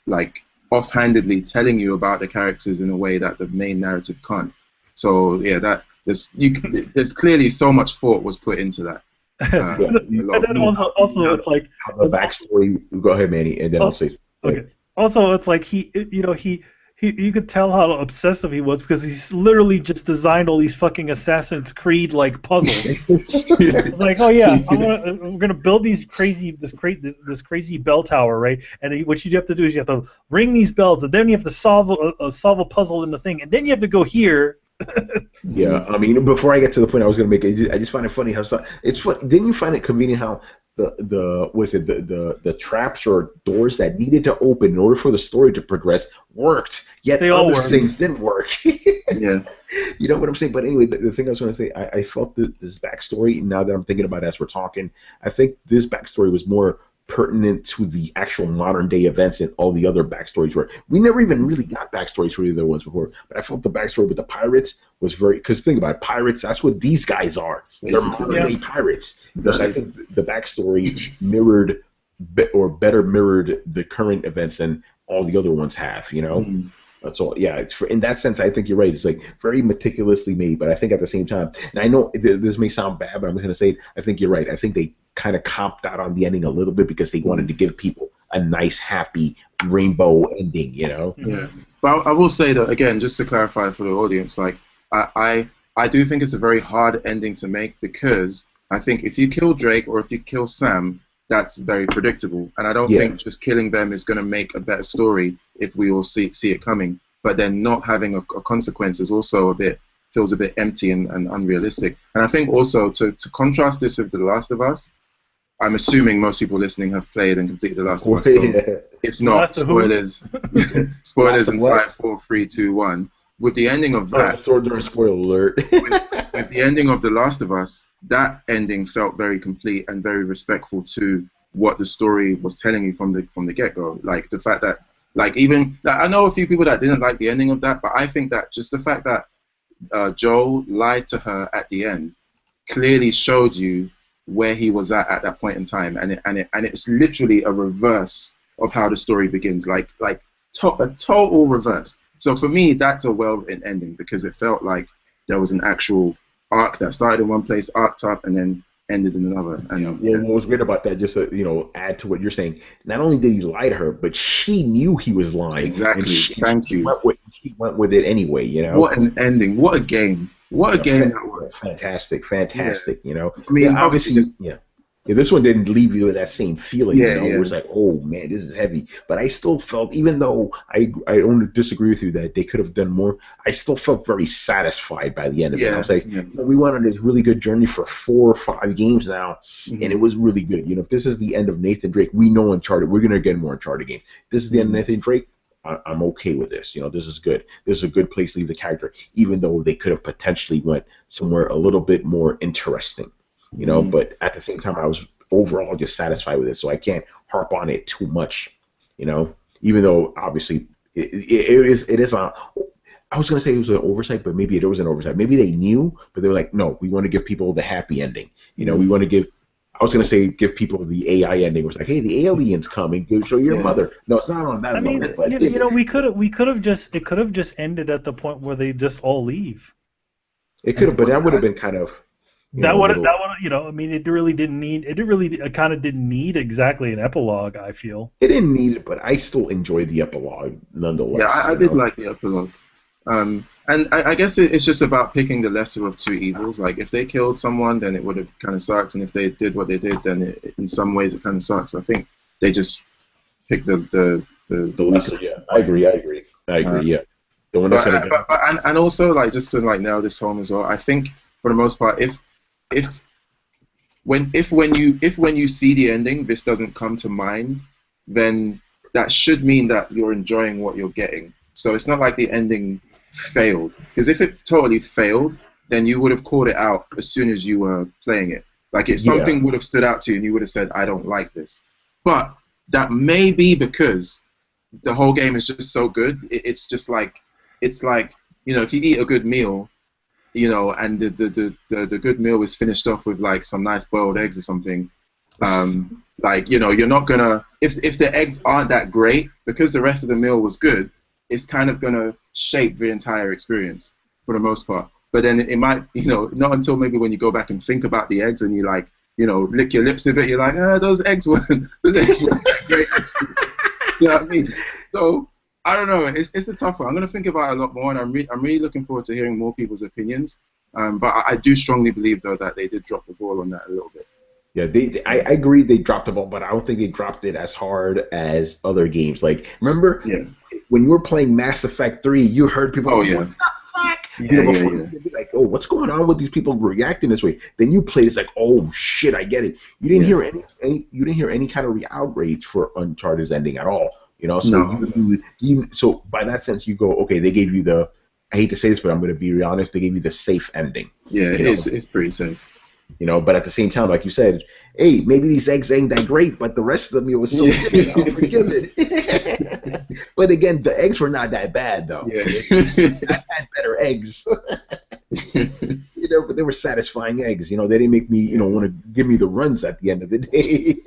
like offhandedly telling you about the characters in a way that the main narrative can't. So yeah, there's clearly so much thought was put into that. And then also it's like how the backstory. Go ahead, Manny, and then I'll say. Okay. Also, it's like he you could tell how obsessive he was because he's literally just designed all these fucking Assassin's Creed like puzzles. It's like, oh yeah, we're gonna build this crazy bell tower, right? And what you have to do is you have to ring these bells, and then you have to solve a puzzle in the thing, and then you have to go here. Yeah, I mean, before I get to the point I was going to make, I just find it funny how it's fun. Didn't you find it convenient how the traps or doors that needed to open in order for the story to progress worked, yet other things didn't work? Yeah, you know what I'm saying. But anyway, the thing I was going to say, I felt that this backstory. Now that I'm thinking about it as we're talking, I think this backstory was more pertinent to the actual modern day events and all the other backstories were. We never even really got backstories for either ones before, but I felt the backstory with the pirates was very, because think about it, pirates, that's what these guys are. They're modern day piraires. Exactly. I think the backstory mirrored or better mirrored the current events than all the other ones have, That's all. Yeah, it's in that sense, I think you're right. It's like very meticulously made, but I think at the same time, and I know this may sound bad, but I'm going to say it, I think you're right. I think they kind of copped out on the ending a little bit because they wanted to give people a nice, happy rainbow ending, you know. Yeah, but I will say that again, just to clarify for the audience, like I do think it's a very hard ending to make because I think if you kill Drake or if you kill Sam, that's very predictable, and I don't think just killing them is going to make a better story if we all see it coming. But then not having a consequence is also feels a bit empty and unrealistic. And I think also to contrast this with The Last of Us, I'm assuming most people listening have played and completed The Last of Us. So if not, spoilers, spoilers in 5, 4, 3, 2, 1. With the ending of that, spoiler alert. with the ending of The Last of Us, that ending felt very complete and very respectful to what the story was telling you from the get-go. Like the fact that, like even I know a few people that didn't like the ending of that, but I think that just the fact that Joel lied to her at the end clearly showed you where he was at that point in time, and it's literally a reverse of how the story begins, like a total reverse. So for me, that's a well-written ending because it felt like there was an actual arc that started in one place, arced up, and then ended in another. And what was great about that, just to add to what you're saying, not only did he lie to her, but she knew he was lying. Exactly. Thank you. She went with it anyway. What an ending! What a game! What a game that was! Fantastic. I mean, obviously, this one didn't leave you with that same feeling. It was like, oh man, this is heavy. But I still felt, even though I don't disagree with you that they could have done more, I still felt very satisfied by the end of it. I was like, we went on this really good journey for 4 or 5 games now, and it was really good. If this is the end of Nathan Drake, we know Uncharted, we're gonna get more Uncharted games. This is the end of Nathan Drake. I'm okay with this. This is good. This is a good place to leave the character, even though they could have potentially went somewhere a little bit more interesting. But at the same time, I was overall just satisfied with it, so I can't harp on it too much. Even though obviously it is a. I was gonna say it was an oversight, but maybe it was an oversight. Maybe they knew, but they were like, no, we want to give people the happy ending. We want to give. I was gonna say give people the AI ending. It was like, hey, the aliens coming. Show your mother. No, it's not on that level. But we could have just ended at the point where they just all leave. It could have, but that would have been kind of. That would I mean, it really kind of didn't need exactly an epilogue. I feel it didn't need it, but I still enjoyed the epilogue nonetheless. Yeah, I did like the epilogue. And I guess it's just about picking the lesser of two evils. Like, if they killed someone, then it would have kind of sucked, and if they did what they did, then in some ways it kind of sucks. So I think they just picked the lesser. Yeah, I agree. Yeah, the one that's and also, like, just to nail this home as well, I think for the most part, if when you see the ending, this doesn't come to mind, then that should mean that you're enjoying what you're getting. So it's not like the ending failed, because if it totally failed, then you would have called it out as soon as you were playing it. Like, something would have stood out to you and you would have said, I don't like this. But that may be because the whole game is just so good. It's just like, if you eat a good meal, and the good meal is finished off with like some nice boiled eggs or something, you're not gonna, if the eggs aren't that great, because the rest of the meal was good, it's kind of gonna shape the entire experience for the most part. But then it might, not until maybe when you go back and think about the eggs and you lick your lips a bit, you're like, those eggs weren't that great. You know what I mean? So I don't know. It's a tough one. I'm gonna think about it a lot more, and I'm really looking forward to hearing more people's opinions. But I do strongly believe though that they did drop the ball on that a little bit. Yeah, I agree they dropped the ball, but I don't think they dropped it as hard as other games. Like, remember when you were playing Mass Effect 3, you heard people what the fuck? You'd be like, oh, what's going on with these people reacting this way? Then you played, it's like, oh shit, I get it. You didn't hear any kind of outrage for Uncharted's ending at all. So so by that sense, you go, okay, they gave you the, I hate to say this, but I'm going to be honest, they gave you the safe ending. Yeah, it's pretty safe. But at the same time, like you said, hey, maybe these eggs ain't that great, but the rest of the meal was so good, I'll forgive it. But again, the eggs were not that bad, though. Yeah. I had better eggs. But they were satisfying eggs. They didn't make me, want to give me the runs at the end of the day.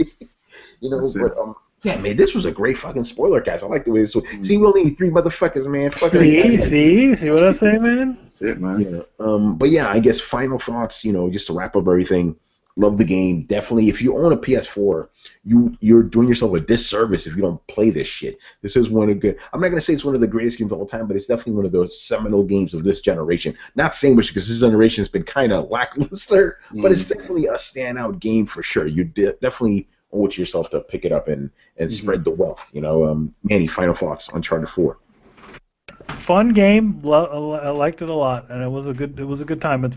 Yeah, man, this was a great fucking spoiler cast. I like the way this was. See, we only need 3 motherfuckers, man. See what I say, man? That's it, man. But yeah, I guess final thoughts, just to wrap up everything. Love the game. Definitely, if you own a PS4, you're doing yourself a disservice if you don't play this shit. This is one of good. I'm not gonna say it's one of the greatest games of all time, but it's definitely one of those seminal games of this generation. Not saying much because this generation has been kind of lackluster, but it's definitely a standout game for sure. You definitely owe it to yourself to pick it up and spread the wealth. You know, Manny, final thoughts on Uncharted 4. Fun game. I liked it a lot, and it was a good time. It's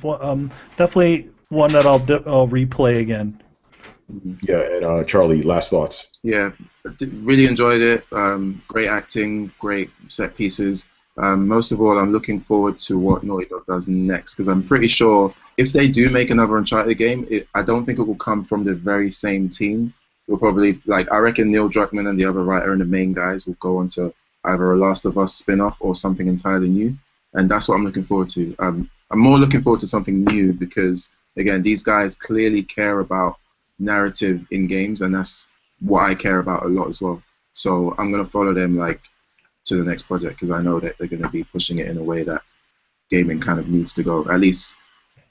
definitely one that I'll replay again. Yeah, and Charlie, last thoughts. Yeah, really enjoyed it. Great acting, great set pieces. Most of all, I'm looking forward to what Naughty Dog does next, because I'm pretty sure if they do make another Uncharted game, I don't think it will come from the very same team. We'll probably, I reckon Neil Druckmann and the other writer and the main guys will go on to either a Last of Us spin-off or something entirely new, and that's what I'm looking forward to. I'm more looking forward to something new because, again, these guys clearly care about narrative in games, and that's what I care about a lot as well. So I'm going to follow them to the next project because I know that they're going to be pushing it in a way that gaming kind of needs to go. At least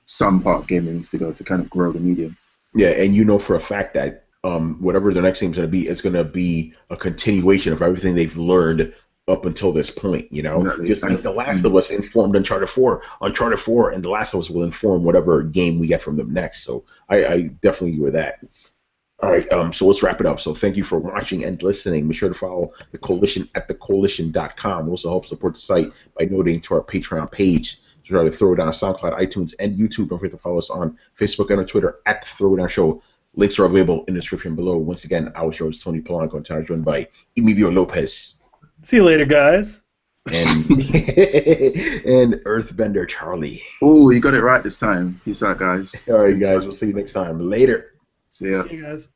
some part of gaming needs to go to kind of grow the medium. Yeah, and you know for a fact that whatever the next game's going to be, it's going to be a continuation of everything they've learned up until this point, you know? Exactly. Just like The Last of Us informed Uncharted 4. Uncharted 4 and The Last of Us will inform whatever game we get from them next. So I definitely agree with that. All right, so let's wrap it up. So thank you for watching and listening. Be sure to follow the Coalition at thecoalition.com. Also help support the site by donating to our Patreon page. Try to Throw It Down on SoundCloud, iTunes, and YouTube. Don't forget to follow us on Facebook and on Twitter at Throw It Down Show. Links are available in the description below. Once again, our show is Tony Polanco and time joined by Emilio Lopez. See you later, guys. And EarthBender Charlie. Oh, you got it right this time. Peace out, guys. All right, guys. We'll see you next time. Later. See ya. See you guys.